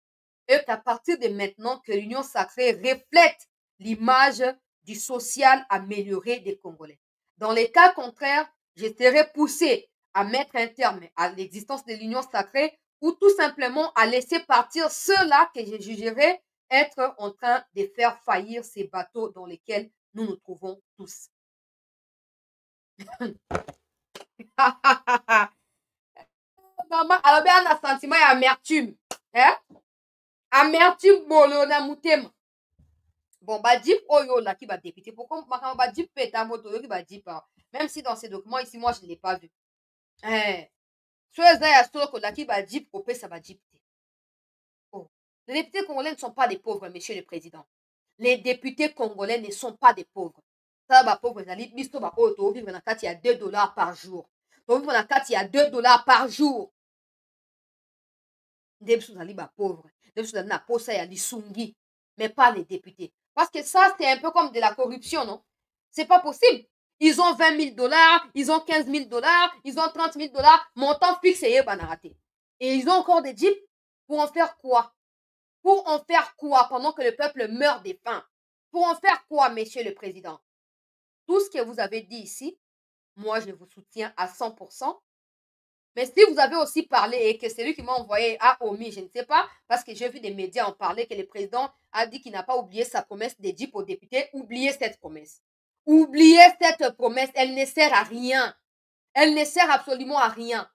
est qu'à partir de maintenant que l'Union sacrée reflète l'image du social amélioré des Congolais. Dans les cas contraires, je serai poussé à mettre un terme à l'existence de l'Union sacrée ou tout simplement à laisser partir ceux-là que je jugerai être en train de faire faillir ces bateaux dans lesquels nous nous trouvons tous. Maman, alors bien, on a sentiment d'amertume. Hein? Amertume, bolo, na mutema. Bon, bah, Jeep Oyo, là, qui va député. Pourquoi bah, Jeep Peta Moto, qui va Jeep, même si dans ces documents ici, moi, je ne l'ai pas vu. Eh, soit il y a ce là qui va Jeep, Opé, ça va Jeep. Oh. Les députés congolais ne sont pas des pauvres, monsieur le président. Les députés congolais ne sont pas des pauvres. Ça va pauvre, ils bisto ba oto, vivre dans il y a $2 par jour. Donc, vivre dans il y a $2 par jour. Des biso zali ba pauvre. Des biso zali na posa ya lisungi. Mais pas les députés. Parce que ça, c'est un peu comme de la corruption, non? C'est pas possible. Ils ont $20,000, ils ont $15,000, ils ont $30,000, montant fixe et banaraté. Et ils ont encore des jeeps pour en faire quoi? Pour en faire quoi pendant que le peuple meurt de faim? Pour en faire quoi, monsieur le président? Tout ce que vous avez dit ici, moi, je vous soutiens à 100%. Mais si vous avez aussi parlé et que c'est lui qui m'a envoyé à Omi, je ne sais pas, parce que j'ai vu des médias en parler que le président a dit qu'il n'a pas oublié sa promesse des jeeps aux députés. Oubliez cette promesse. Oubliez cette promesse. Elle ne sert à rien. Elle ne sert absolument à rien.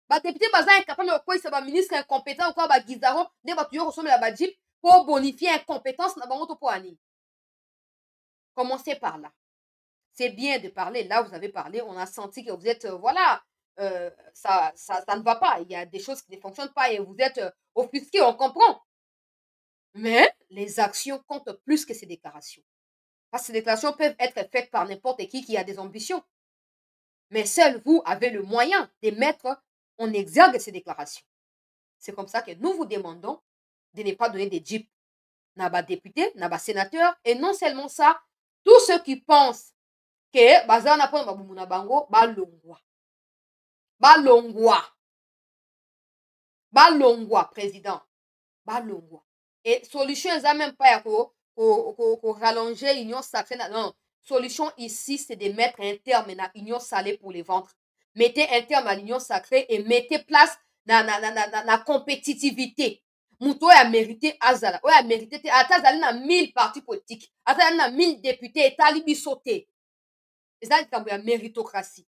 Bah, député, baza incapable de quoi, c'est un ministre incompétent ou quoi, bah, Guizaro, ne va toujours ressembler à la jeep pour bonifier incompétence n'a pas pour ani. Commencez par là. C'est bien de parler. Là, vous avez parlé, on a senti que vous êtes, voilà, ça ne va pas. Il y a des choses qui ne fonctionnent pas et vous êtes offusqué, on comprend. Mais les actions comptent plus que ces déclarations. Parce que ces déclarations peuvent être faites par n'importe qui a des ambitions. Mais seul vous avez le moyen de mettre en exergue ces déclarations. C'est comme ça que nous vous demandons de ne pas donner des jeeps à bas députés, à bas sénateurs. Et non seulement ça, tous ceux qui pensent que baza na pona babumu na bango balongwa. Balongwa, président. Balongwa. Et solution, eza même pas ya ko rallonger l'union sacrée. Non. Solution ici, c'est de mettre un terme à l'union salée pour les ventres. Mettez un terme à l'union sacrée et mettez place na la compétitivité. Muto a mérité azala. Ouais, a mérité te. Ata zali na 1000 partis politiques. Ata zali na 1000 députés. Et tali bisoté. Eza likambo ya méritocratie.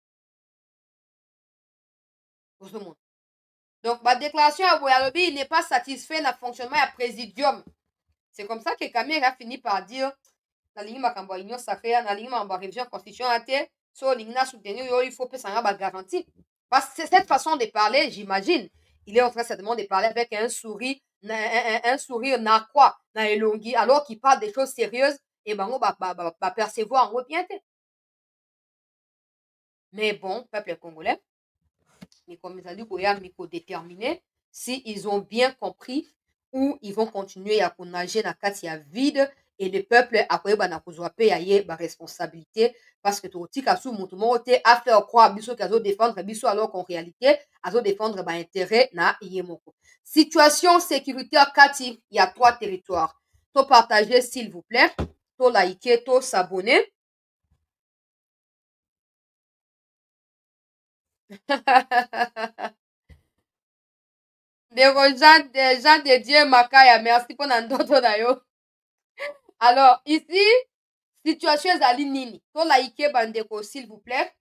Donc, ma déclaration à Boyalobi, il n'est pas satisfait de fonctionnement à présidium. C'est comme ça que Kamel a fini par dire la ligne Makamba Union Sacrée, la ligne Makamba Révision Constitution AT, sur ligne soutenir, il faut que ça ait garantie. Parce que c'est cette façon de parler, j'imagine. Il est en train certainement de parler avec un sourire narquois, na elongi, alors qu'il parle des choses sérieuses, et ben, on va percevoir en bien. Mais bon, peuple congolais, mais comme ils ont dit, il faut déterminer si ils ont bien compris ou ils vont continuer à nager dans le cas vide et le peuple a payer la responsabilité parce que tout le monde a fait croire qu'ils défendre alors qu'en réalité, ils défendre l'intérêt na yemoko. Situation sécuritaire Kati, il y a 3 territoires. To partager s'il vous plaît, to liker, to s'abonner. Des gens de Dieu Makaya, merci pour n'endoto d'ailleurs. Alors, ici, situation ezali nini? To like bandeko s'il vous plaît,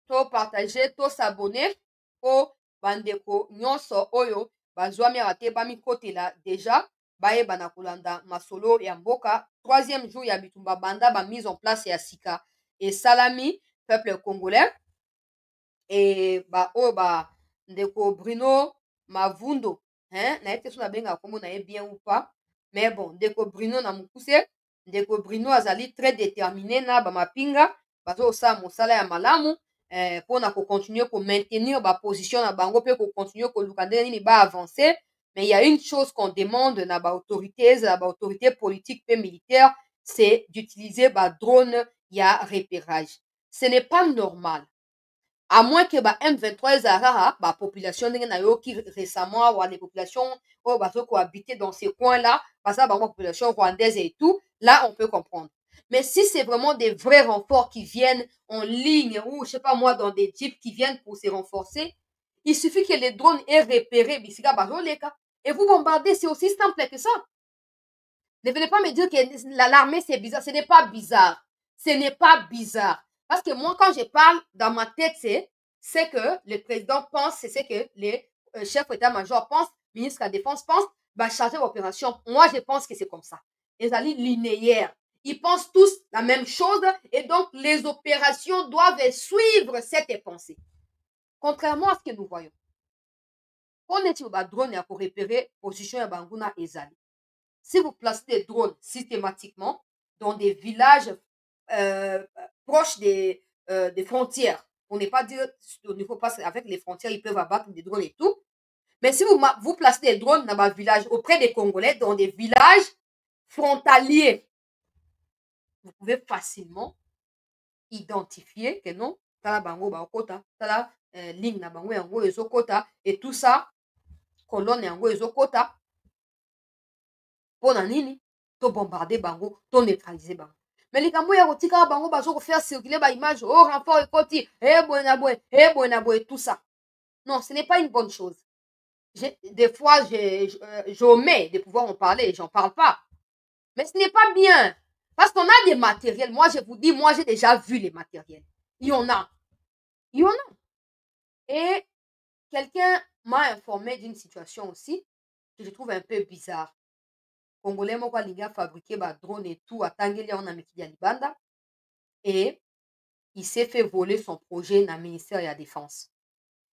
to partager, to s'abonner, po bandeko nyonso oyo bazwami ate bamikotela déjà bayeba na kolanda masolo ya mboka. 3e jour ya bitumba banda ba mise en place ya sika et salami peuple congolais et ba oyo ba ndeko Bruno Mavundo, hein, na ete so na benga kombo na ye bien ou pas, mais bon ndeko Bruno na mukuse ndeko Bruno azali très déterminé na bamapinga bazosala mosala ya malamu mpona kocontinue komaintenir baposition na bango mpe kocontinue koluka ndenge nini baavancer. Mais il y a une chose qu'on demande na baautorité politique mpe militaire, c'est d'utiliser drone ya repérage. Ce n'est pas normal. À moins que M23 ezalaka population ndenge nayoki récemment wa les populations oyo bazo cohabiter dans ces coins-là, baza bango population rwandaise et tout, là on peut comprendre. Mais si c'est vraiment des vrais renforts qui viennent en ligne ou je sais pas moi dans des jeeps qui viennent pour se renforcer, il suffit que les drones aient repéré bisika bazoleka et vous bombardez, c'est aussi simple que ça. Ne venez pas me dire que l'armée c'est bizarre, ce n'est pas bizarre. Ce n'est pas bizarre. Parce que moi, quand je parle, dans ma tête, c'est que le président pense, c'est que les chefs d'état-major pensent, le ministre de la Défense pense, va charger l'opération. Moi, je pense que c'est comme ça. Les alliés linéaires. Ils pensent tous la même chose et donc les opérations doivent suivre cette pensée. Contrairement à ce que nous voyons. On est sur le drone pour repérer position de Banguna et Zali. Si vous placez des drones systématiquement dans des villages proches des frontières, on n'est pas dire au niveau parce qu'avec les frontières, ils peuvent abattre des drones et tout. Mais si vous placez des drones dans un village auprès des Congolais, dans des villages frontaliers, vous pouvez facilement identifier que non, tala bango bakota, tala ligne na bango yango ezokota et tout ça, colonne yango ezokota. Pona nini to bombarder bango, to neutraliser bango. Mais likambo ya kotika bango bazo faire circuler ba image oh renfort ekoti boy tout ça. Non, ce n'est pas une bonne chose. Des fois j'omets de pouvoir en parler, j'en parle pas. Mais ce n'est pas bien parce qu'on a des matériels. Moi je vous dis, moi j'ai déjà vu les matériels. Il y en a. Il y en a. Et quelqu'un m'a informé d'une situation aussi que je trouve un peu bizarre. Congolais moko alingi fabriquer ba drone et tout atangeli on a mikili ya libanda et il s'est fait voler son projet na ministère de la Défense.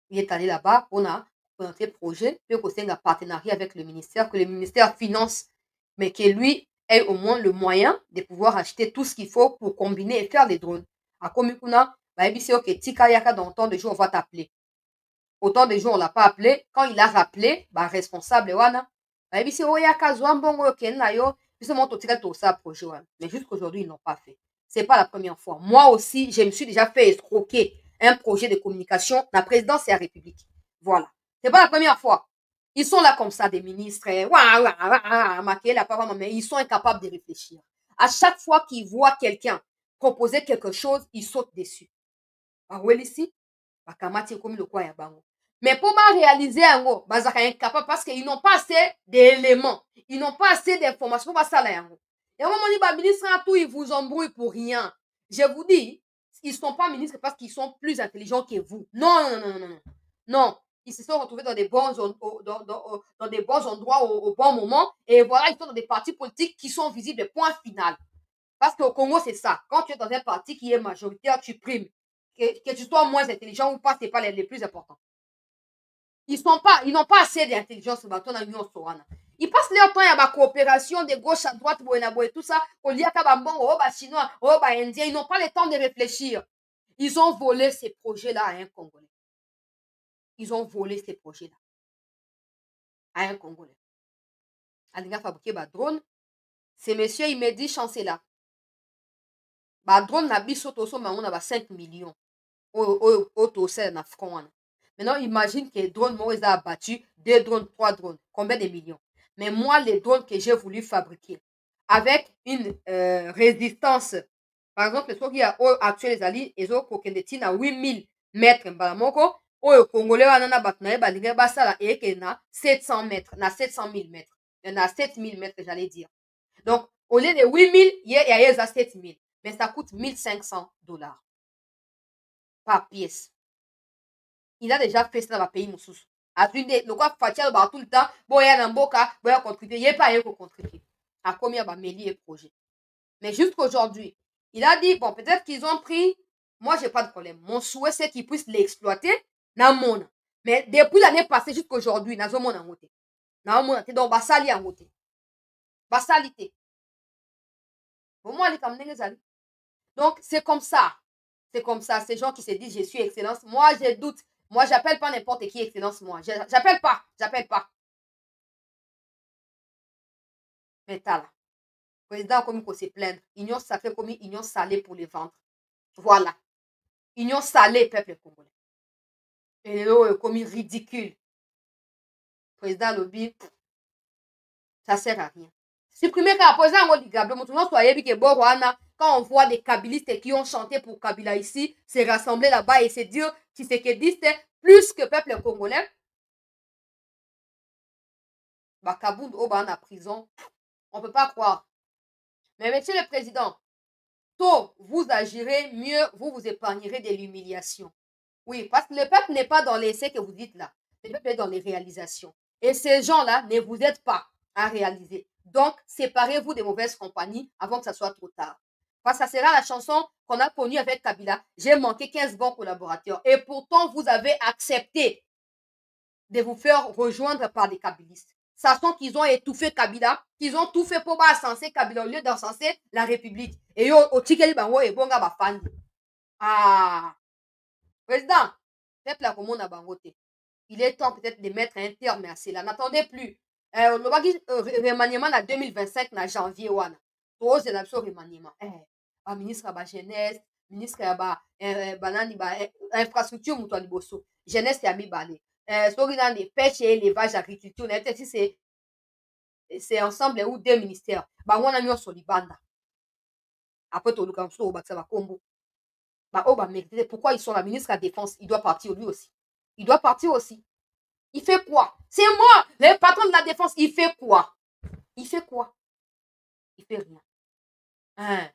Il est allé là-bas on a présenté projet puis qu'on un partenariat avec le ministère que le ministère finance mais que lui ait au moins le moyen de pouvoir acheter tout ce qu'il faut pour combiner et faire les drones. A komi kuna ba ebisi OK tika yaka dans temps de jours on va t'appeler. Autant de jours on l'a pas appelé, quand il a rappelé ba responsable wana mais jusqu'aujourd'hui, ils n'ont pas fait. C'est pas la première fois. Moi aussi, je me suis déjà fait escroquer un projet de communication. La présidence et la République. Voilà. C'est pas la première fois. Ils sont là comme ça, des ministres. Mais ils sont incapables de réfléchir. À chaque fois qu'ils voient quelqu'un proposer quelque chose, ils sautent dessus. Ici, comme le quoi mais pour réaliser yango bazaka incapable parce qu'ils n'ont pas assez d'éléments, ils n'ont pas assez d'informations pour ça là yango. Et moment dit ba ministre tout ils vous embrouillent pour rien. Je vous dis, ils sont pas ministres parce qu'ils sont plus intelligents que vous. Non non non non non. Non, ils se sont retrouvés dans des bons dans des bons endroits au bon moment et voilà, ils sont dans des partis politiques qui sont visibles point final. Parce qu'au Congo c'est ça, quand tu es dans un parti qui est majoritaire, tu primes. Que tu sois moins intelligent ou pas, c'est pas les plus importants. Ils n'ont pas assez d'intelligence dans l'Union Sorana. Ils passent leur temps à la coopération de gauche à droite, tout ça, au lieu de chinois, indiens, ils n'ont pas le temps de réfléchir. Ils ont volé ces projets-là à un Congolais. Ils ont volé ces projets-là à un Congolais. Alinga fabriqué ba drone. C'est monsieur, il me dit chancelier. Ba drone na biso to so mango na ba 5 millions. O to se na franc. Maintenant, imagine que les drones m'ont abattu, 2 drones, 3 drones. Combien de millions? Mais moi, les drones que j'ai voulu fabriquer avec une résistance, par exemple, ceux qui ont actué les alliés, ils ont coqueté à 8000 mètres, au Congolais, on a battu et na 700 mètres, na 700 000 mètres, na 7000 mètres, j'allais dire. Donc, au lieu de 8000, il y a 7000, mais ça coûte $1500 par pièce. Il a déjà fait ça dans le pays Moussous. Le quoi Fatia tout le temps, boya namboka, boya contribuer, il n'y a pas rien pour contribuer. À combien va mêler et projet. Mais jusqu'aujourd'hui, il a dit, bon, peut-être qu'ils ont pris, moi, j'ai pas de problème. Mon souhait, c'est qu'ils puissent l'exploiter dans le monde. Mais depuis l'année passée jusqu'aujourd'hui, dans le monde en côté. Dans le monde, donc, basali en côté. Basalité. Pour moi, donc, c'est comme ça. C'est comme ça. Ces gens qui se disent, je suis excellence. Moi, je doute. Moi, j'appelle pas n'importe qui excellence, moi. J'appelle pas. J'appelle pas. Mais t'as là. Président comme il faut se plaindre. Union sacrée comme union salée pour les ventres. Voilà. Union salée, peuple congolais. Et là, comme ridicule. Président lobby, ça sert à rien. Supprimer quand président Ngoli Gablo, maintenant soyez bien que Borwana, quand on voit des kabylistes qui ont chanté pour Kabila ici, se rassembler là-bas et se dire Tshisekedi c'est plus que peuple congolais. Bakabound au en prison, on ne peut pas croire. Mais monsieur le président, tôt vous agirez, mieux vous vous épargnerez de l'humiliation. Oui, parce que le peuple n'est pas dans l'essai que vous dites là. Le peuple est dans les réalisations. Et ces gens-là ne vous aident pas à réaliser. Donc, séparez-vous des mauvaises compagnies avant que ça soit trop tard. Parce que ça sera la chanson qu'on a connue avec Kabila. J'ai manqué 15 bons collaborateurs. Et pourtant, vous avez accepté de vous faire rejoindre par des kabylistes. Sachant qu'ils ont étouffé Kabila, qu'ils ont tout fait pour ascenser Kabila au lieu d'encenser la République. Et au Tikeli Bango et Bonga Bafandi. Ah, président, peuple la commune à Bangote. Il est temps peut-être de mettre un terme à cela. N'attendez plus. Le remaniement en 2025, en janvier, wana. Pose la remaniement. Ministre de la jeunesse, ministre de la infrastructure, mutual bosso. Jeunesse, c'est à mi balé. Soki dans les pêches et élevage, agriculture, c'est ensemble ou deux ministères. Bango na nyonso libanda. Après, tout le temps, au Batsaba Combo. Pourquoi ils sont la ministre de la Défense? Il doit partir lui aussi. Il doit partir aussi. Il fait quoi? C'est moi, le patron de la Défense. Il fait quoi? Il fait quoi? Il fait rien. Hein?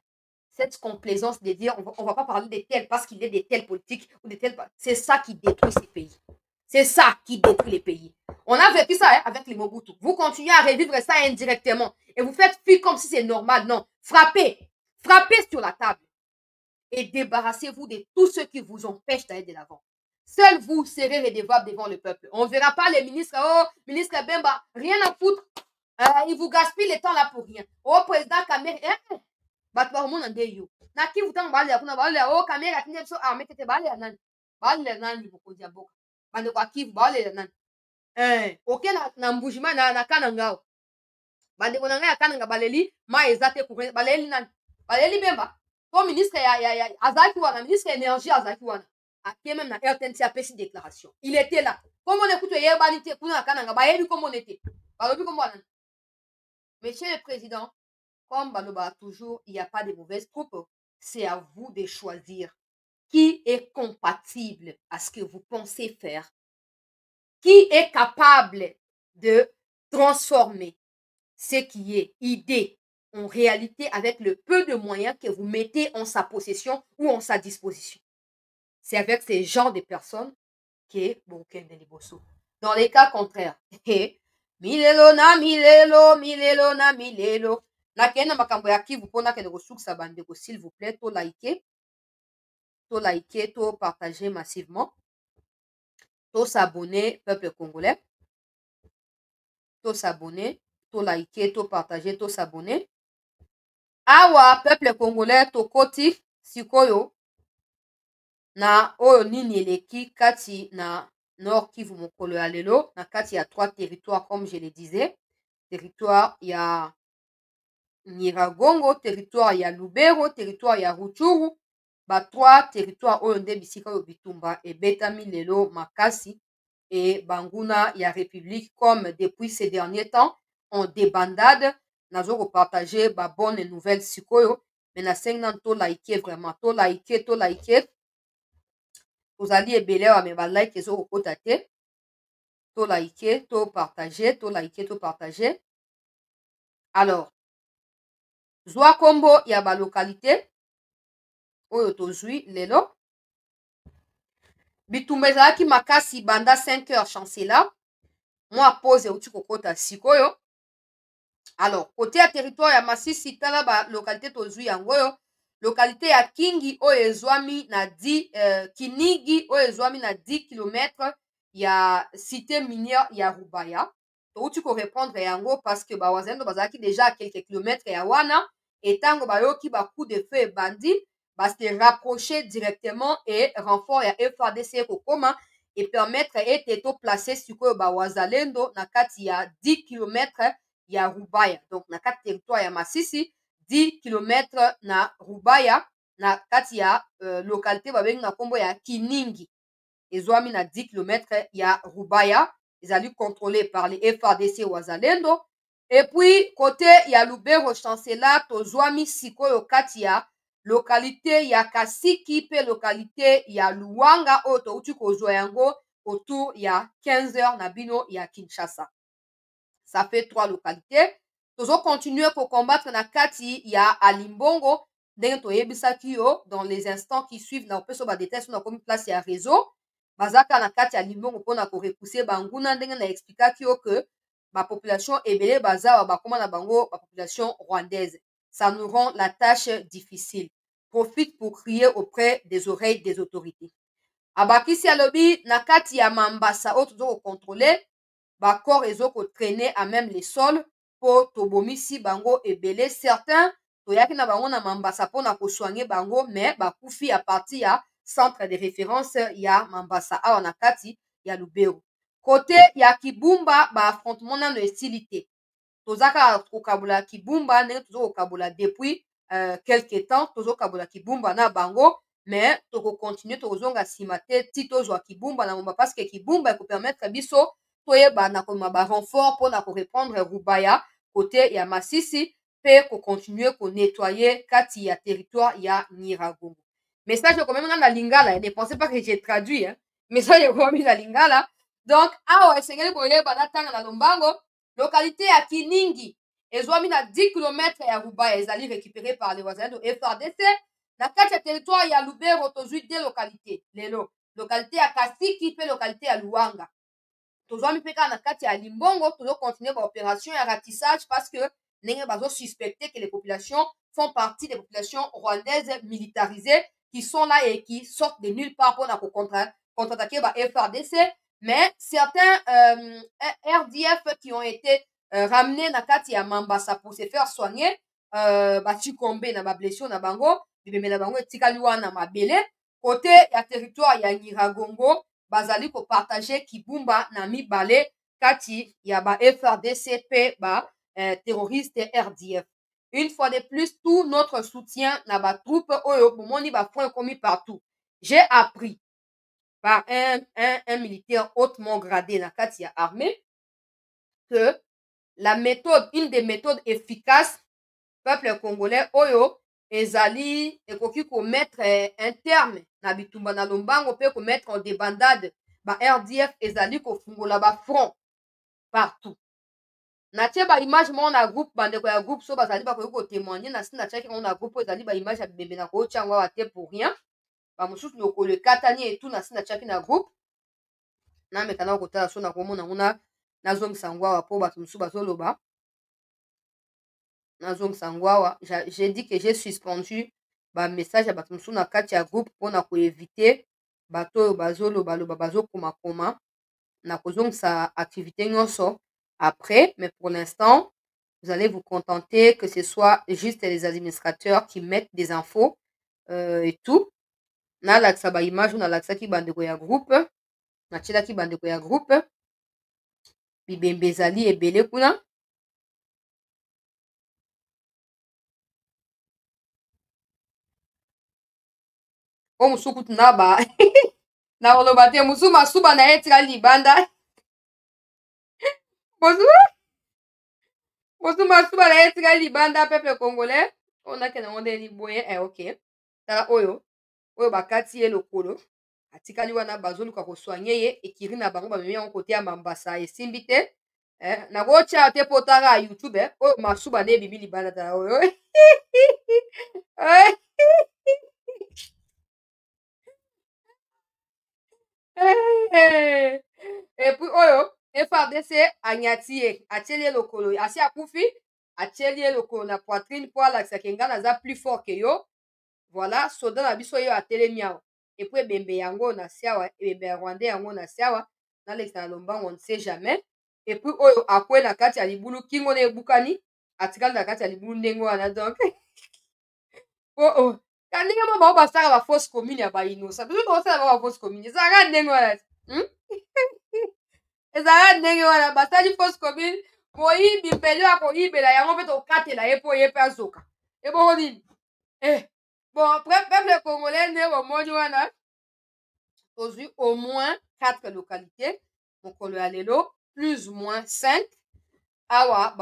Cette complaisance de dire on va pas parler de tel parce qu'il est de telle politique ou de tel. C'est ça qui détruit ces pays. C'est ça qui détruit les pays. On a vécu ça avec les Mobutu. Vous continuez à revivre ça indirectement. Et vous faites fuir comme si c'est normal. Non. Frappez. Frappez sur la table. Et débarrassez-vous de tous ceux qui vous empêchent d'aller de l'avant. Seul vous serez redevable devant le peuple. On ne verra pas les ministres. Oh, ministre Bemba, rien à foutre. Il vous gaspille le temps là pour rien. Oh, président Kamere. Na ki vutango bale ya kuna bale oh kamera kinye so arme tete bale ya nani bale nani bokozi ya boka bande kwa kivu bale ya nani oke na mbujima na kana ngao bande kona ngaya kana nga baleli ma ezate pour baleli nani baleli Bemba to ministre ya azaki wana ministre ya énergie azaki wana akie même na RTNC a fait déclaration il était là comme on écoute hier banité kuna kana nga bayebi comme on était balobi comme wana monsieur le président comme Baloba toujours, il n'y a pas de mauvaises troupes. C'est à vous de choisir qui est compatible à ce que vous pensez faire, qui est capable de transformer ce qui est idée en réalité avec le peu de moyens que vous mettez en sa possession ou en sa disposition. C'est avec ces genres de personnes que Bouken de Liboso. Dans les cas contraires, milelo na milelo, milelo na milelo. Nakenda makambo ya Kivu mpona kende kosukisa bandeko s'il vous plaît to liker to partager massivement to s'abonner peuple congolais to s'abonner to liker to partager to s'abonner awa peuple congolais tokoti sikoyo na oyo nini eleki kati na Nord Kivu mokolo ya lelo na kati ya 3 territoires comme je le disais territoire ya Nyiragongo, territoire ya Lubero, territoire ya Rutshuru, ba 3 territoire oyo nde bisika oyo bitumba ebetami lelo makasi et banguna ya République comme depuis ces derniers temps en débandade nazo kopartager ba bonne nouvelle sikoyo mais nasengi nanu to like vraiment to like tozali ebele awa me ba like ezokokota te to like to partager alors zwa kombo ya balokalité oyo tozwi lelo bitumba ezalaki makasi banda 5 heures chancela mwa pose euti kokota sikoyo alors kote ya territoire ya Masisi tala balokalité tozwi yango oyo lokalité ya Kingi oyo ezwami na 10 Kinigi oyo ezwami na 10 km ya cité minière ya Rubaya touti korépondre yango parce que bawazalendo bazalaki déjà à quelques kilomètres ya wana et tango bayoki ba coup de feu bandi se rapprocher directement et renfort ya FARDC kokoma et permettre ete to placer sikoyo ba wazalendo na kati ya 10 km ya Rubaya, donc na kati territoire ya Masisi 10 km na Rubaya na kati ya localité babengi na kombo ya Kiningi ezwami na 10 km ya Rubaya ezali contrôlé par les FARDC wazalendo. Et puis côté ya Lubero chancela tozwami sikoyo kati ya localité ya Kasiki pe localité ya Luanga oyo touti kozwa yango autour ya 15h na bino ya Kinshasa. Ça fait 3 localités. Tozo continuer ko combattre na kati ya Alimbongo ndenge toyebisaki yo dans les instants qui suivent na opeso ba détails na komi place ya réseau bazaka na kati ya Limbongo mpona ko repousser banguna ndenge na expliquaki yo que ba population ebele bazawa bakoma na bango ba population rwandaise. Ça nous rend la tâche difficile. Profite pour crier auprès des oreilles des autorités. Abakisi alobi na kati ya Mambasa oyo tozo contrôler ba corps ezoko traîner à même les sols po tobomisi bango ebele. Certains toyaki na bango na Mambasa pona ko soigner bango mais bakufi à partir ya centre de référence ya Mambasa awa na kati ya Lubero. Côté ya Kibumba ba affrontement nano esili te. Tozaka kokabula Kibumba ndenge tozo kokabula depuis quelque temps tozo kabula Kibumba na bango mais toko continuer tozonga nsima te ti tozwa Kibumba na ngomba parce que Kibumba ekopermettre biso toyebana koma ba renfort mpona korépondre Rubaya côté ya Masisi mpe kocontinue konettoyer kati ya territoire ya Nyiragongo. Message ekomemi nga na Lingala, ne pensez pas que j'ai traduit hein? Message ekomemi na Lingala. Donc awa esengeli koyeba na tanga na lombango localité ya Kiningi ezwami na 10 km ya Rubaya ezali récupéré par les voisins de FARDC. Na kati ya territoire ya Lubero tozwi 2 localités lelo localité ya Kasiki pe localité ya Luanga. Tozwami mpe kaka na kati ya Limbongo tozocontinue baopération ya ratissage parce que ndenge bazosuspecter que les populations font partie des populations rwandaises militarisées qui sont là et qui sortent de nulle part mpona contre-attaquer ba FARDC. Mais certains RDF qui ont été ramenés na kati ya Mambasa pour se faire soigner bachikombe na bablessure na bango bibembe na bango etikali wana mabele. Côté ya territoire ya Nyiragongo bazali ko partager Kibumba na mibale kati ya ba FARDC pe ba terroriste RDF. Une fois de plus, tout notre soutien na ba troupe oyo bomoni ba point commis partout. J'ai appris par un militaire hautement gradé na kati ya armée que la méthode, une des méthodes efficaces peuple congolais oyo ezali ekoki komettre un terme na bitumba na lombango mpe komettre en débandade ba RDF ezali kofungola ba front partout. Natie ba image mo na groupe bandeko ya groupe so bazali bakoki kotémoigner na sina tiaki ngo na groupe ezali ba image ya bibembe na kotia ngo awa te pour rien. Ba mosusu lokolo ekatani etu na sina tiaki na groupe na mekana kotala so na komona nguna nazongisa ngo awa po bato mosusu bazoloba nazongisa ngo awa j'ai dit que j'ai suspendu ba message ya bato mosusu na kati ya groupe mpona koevite bato oyo bazolobaloba bazokomakoma na kozongisa activité nyonso après, mais pour l'instant vous allez vous contenter que ce soit juste les administrateurs qui mettent des infos et tout. Nalakisa ba image ou nalakisaki bandeko ya groupe natielaki bandeko ya groupe bibembe ezali ebele kuna o mosusu kutu na ba na koloba te mosusu masuba na ye etikali libanda mosusu masuba na ye etikali libanda peuple congolais oyo nakende ngo ndeni boye ok tala oyo bakati ye lokolo atikali wana bazoluka kosoigne ye ekiri na bango bamemi yango kote ya Mambasa esimbi te nakotia te po otala YouTube oyo masuba nde ebibi libanda tala oyo epuis oyo FARDC anyati ye atieli ye lokolo asi akufi atieli ye lokolo na poitrine mpo alakisaka nga naza plus fort ke yo voilà soda na biso oyo atelemi awa epuis ebembe yango na se awa ebembe ya rwandais yango na se awa nalekisa na lombango on ne sait jamais epuis oyo akwe na kati ya libulu kingo na ebukani atikali na kati ya libulu ndenge wana donc Oh oh. Kandi ngema ba basara ba fausse commune ya ba innocent. Biso to sala ba fausse commune. Zara ndenge wana. Ezala ndenge wana basali fausse commune. Moyibi mpeli akoyibela yango mpe tokatela ye mpo ye mpe azoka. Ebongo nini? Bon, peuple congolais nde bomoni wana. Tozwi au moins 4 localités. Mokolo ya lelo plus ou moins 5. Awa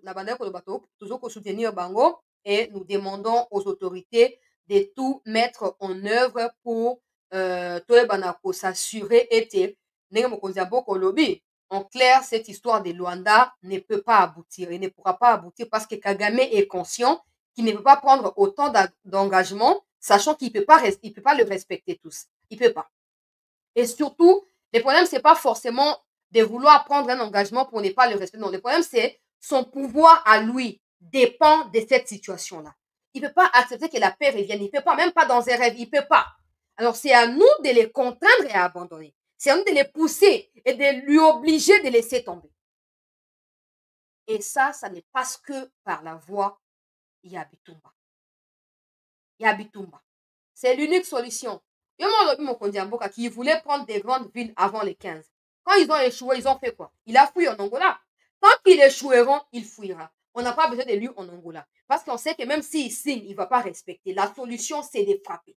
na bandeko koloba toujours soutenir bango et nous demandons aux autorités de tout mettre en œuvre pour toyebana ko s'assurer ete ndenge mokonzi ya mboka olobi en clair cette histoire de Luanda ne peut pas aboutir et ne pourra pas aboutir parce que Kagame est conscient qu'il ne peut pas prendre autant d'engagement sachant qu'il peut pas le respecter tous, il peut pas. Et surtout le problème c'est pas forcément de vouloir prendre un engagement pour ne pas le respecter. Non, le problème, c'est son pouvoir à lui dépend de cette situation-là. Il ne peut pas accepter que la paix revienne. Il ne peut pas, même pas dans un rêve, il ne peut pas. Alors, c'est à nous de les contraindre et à abandonner. C'est à nous de les pousser et de lui obliger de laisser tomber. Et ça ne passe que par la voie Yabitumba. Yabitumba. C'est l'unique solution. Qui voulait prendre des grandes villes avant les 15. Quand ils ont échoué, ils ont fait quoi? Il a fui en Angola. Tant qu'ils échoueront, il fuira. On n'a pas besoin de lui en Angola. Parce qu'on sait que même s'il signe, il ne va pas respecter. La solution, c'est de frapper.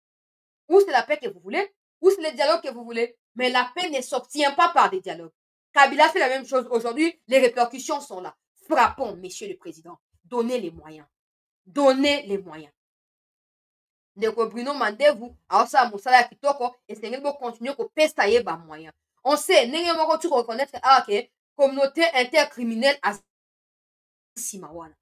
Ou c'est la paix que vous voulez, ou c'est le dialogue que vous voulez. Mais la paix ne s'obtient pas par des dialogues. Kabila fait la même chose aujourd'hui. Les répercussions sont là. Frappons, Monsieur le Président. Donnez les moyens. Donnez les moyens. Ndeko Bruno Mandevu aosala mosala ya kitoko esengeli bocontinue kopesa ye bamoyen. On sait ndenge moko tu reconnaître que communauté intercriminelle asima wana.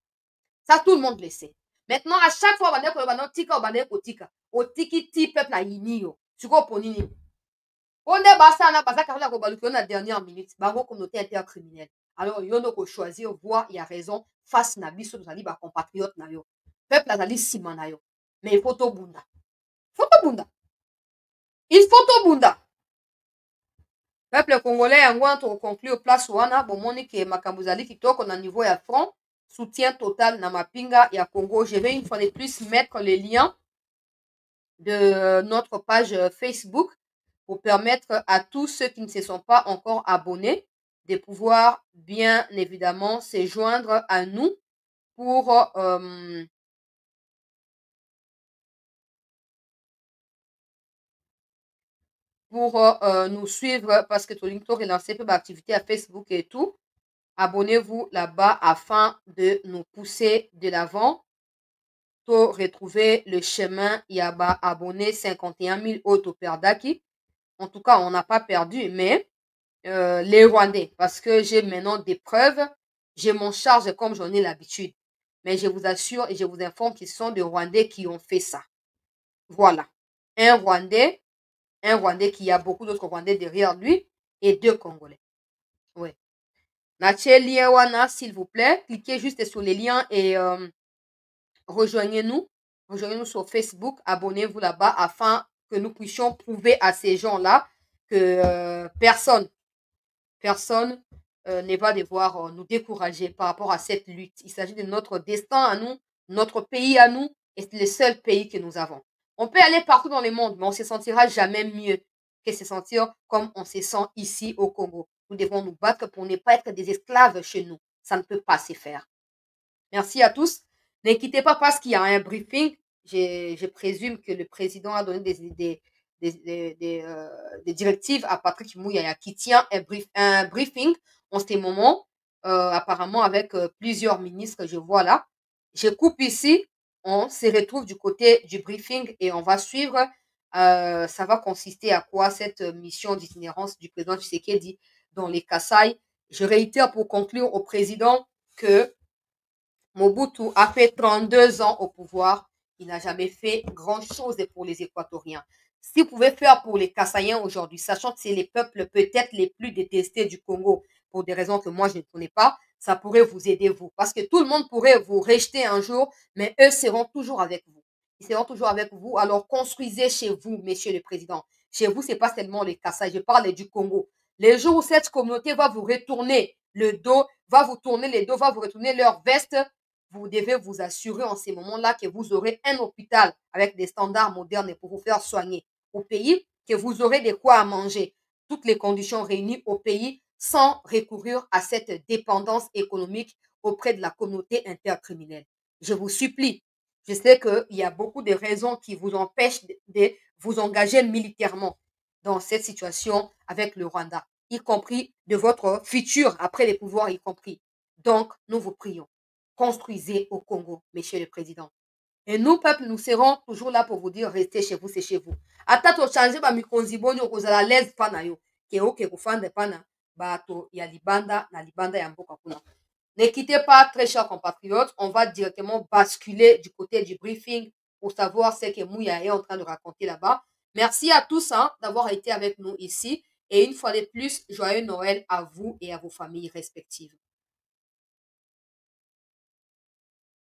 Ça tout le monde le sait. Maintenant à chaque fois bandeko bana tika o bandeko kotika otiki ti peuple a yini yo siko poni nini. Onde basa na basa karela ko baluki na dernière minute bango communauté intercriminelle. Alors yo no ko choisir voir il y a raison face na biso tozali ba compatriotes na yo. Peuple azali sima na yo. Mais il faut tout bunda. Il faut tout bunda. Peuple congolais, yango to conclure place wana bomoni ke makambo zali kitoko na niveau ya front, soutien total na mapinga ya Congo. Je vais une fois de plus mettre les liens de notre page Facebook pour permettre à tous ceux qui ne se sont pas encore abonnés de pouvoir bien évidemment se joindre à nous pour nous suivre parce que Tolinto relancer peu d'activité à Facebook et tout. Abonnez-vous là-bas afin de nous pousser de l'avant. Pour retrouver le chemin, Yaba abonné 51 000 autres perdaki. En tout cas, on n'a pas perdu, mais les Rwandais, parce que j'ai maintenant des preuves, j'ai mon charge comme j'en ai l'habitude. Mais je vous assure et je vous informe qu'ils sont des Rwandais qui ont fait ça. Voilà. Un Rwandais qui a beaucoup d'autres Rwandais derrière lui et 2 Congolais. Ouais. Nache lien wana, s'il vous plaît. Cliquez juste sur les liens et rejoignez-nous. Rejoignez-nous sur Facebook. Abonnez-vous là-bas afin que nous puissions prouver à ces gens-là que personne ne va devoir nous décourager par rapport à cette lutte. Il s'agit de notre destin à nous, notre pays à nous, et c'est le seul pays que nous avons. On peut aller partout dans le monde, mais on ne se sentira jamais mieux que se sentir comme on se sent ici au Congo. Nous devons nous battre pour ne pas être des esclaves chez nous. Ça ne peut pas se faire. Merci à tous. Ne quittez pas parce qu'il y a un briefing. Je présume que le président a donné des directives à Patrick Mouyaya qui tient un briefing en ce moment, apparemment avec plusieurs ministres, je vois là. Je coupe ici, on se retrouve du côté du briefing et on va suivre. Ça va consister à quoi cette mission d'itinérance du président Tshisekedi dans les Kasaï. Je réitère pour conclure au président que Mobutu a fait 32 ans au pouvoir. Il n'a jamais fait grand-chose pour les Équatoriens. Si vous pouvez faire pour les Kassaïens aujourd'hui, sachant que c'est les peuples peut-être les plus détestés du Congo, pour des raisons que moi je ne connais pas, ça pourrait vous aider vous. Parce que tout le monde pourrait vous rejeter un jour, mais eux seront toujours avec vous. Ils seront toujours avec vous. Alors construisez chez vous, Monsieur le Président. Chez vous, c'est pas seulement les Kassai, je parle du Congo. Les jours où cette communauté va vous retourner le dos, va vous tourner les dos, va vous retourner leur veste, vous devez vous assurer en ces moments-là que vous aurez un hôpital avec des standards modernes pour vous faire soigner au pays, que vous aurez de quoi à manger, toutes les conditions réunies au pays sans recourir à cette dépendance économique auprès de la communauté intercriminelle. Je vous supplie. Je sais qu'il y a beaucoup de raisons qui vous empêchent de vous engager militairement dans cette situation avec le Rwanda, y compris de votre futur après les pouvoirs y compris. Donc, nous vous prions, construisez au Congo, Monsieur le Président. Et nous, peuple, nous serons toujours là pour vous dire, restez chez vous, c'est chez vous. Ata to changer ba mikonzi bonyo kozala l'aise pa na yo. Ke oke kofanda pa na bato ya libanda na libanda ya mboka kuna. Ne quittez pas, très chers compatriotes, on va directement basculer du côté du briefing pour savoir ce que Mouya est en train de raconter là-bas. Merci à tous hein, d'avoir été avec nous ici. Et une fois de plus, joyeux Noël à vous et à vos familles respectives.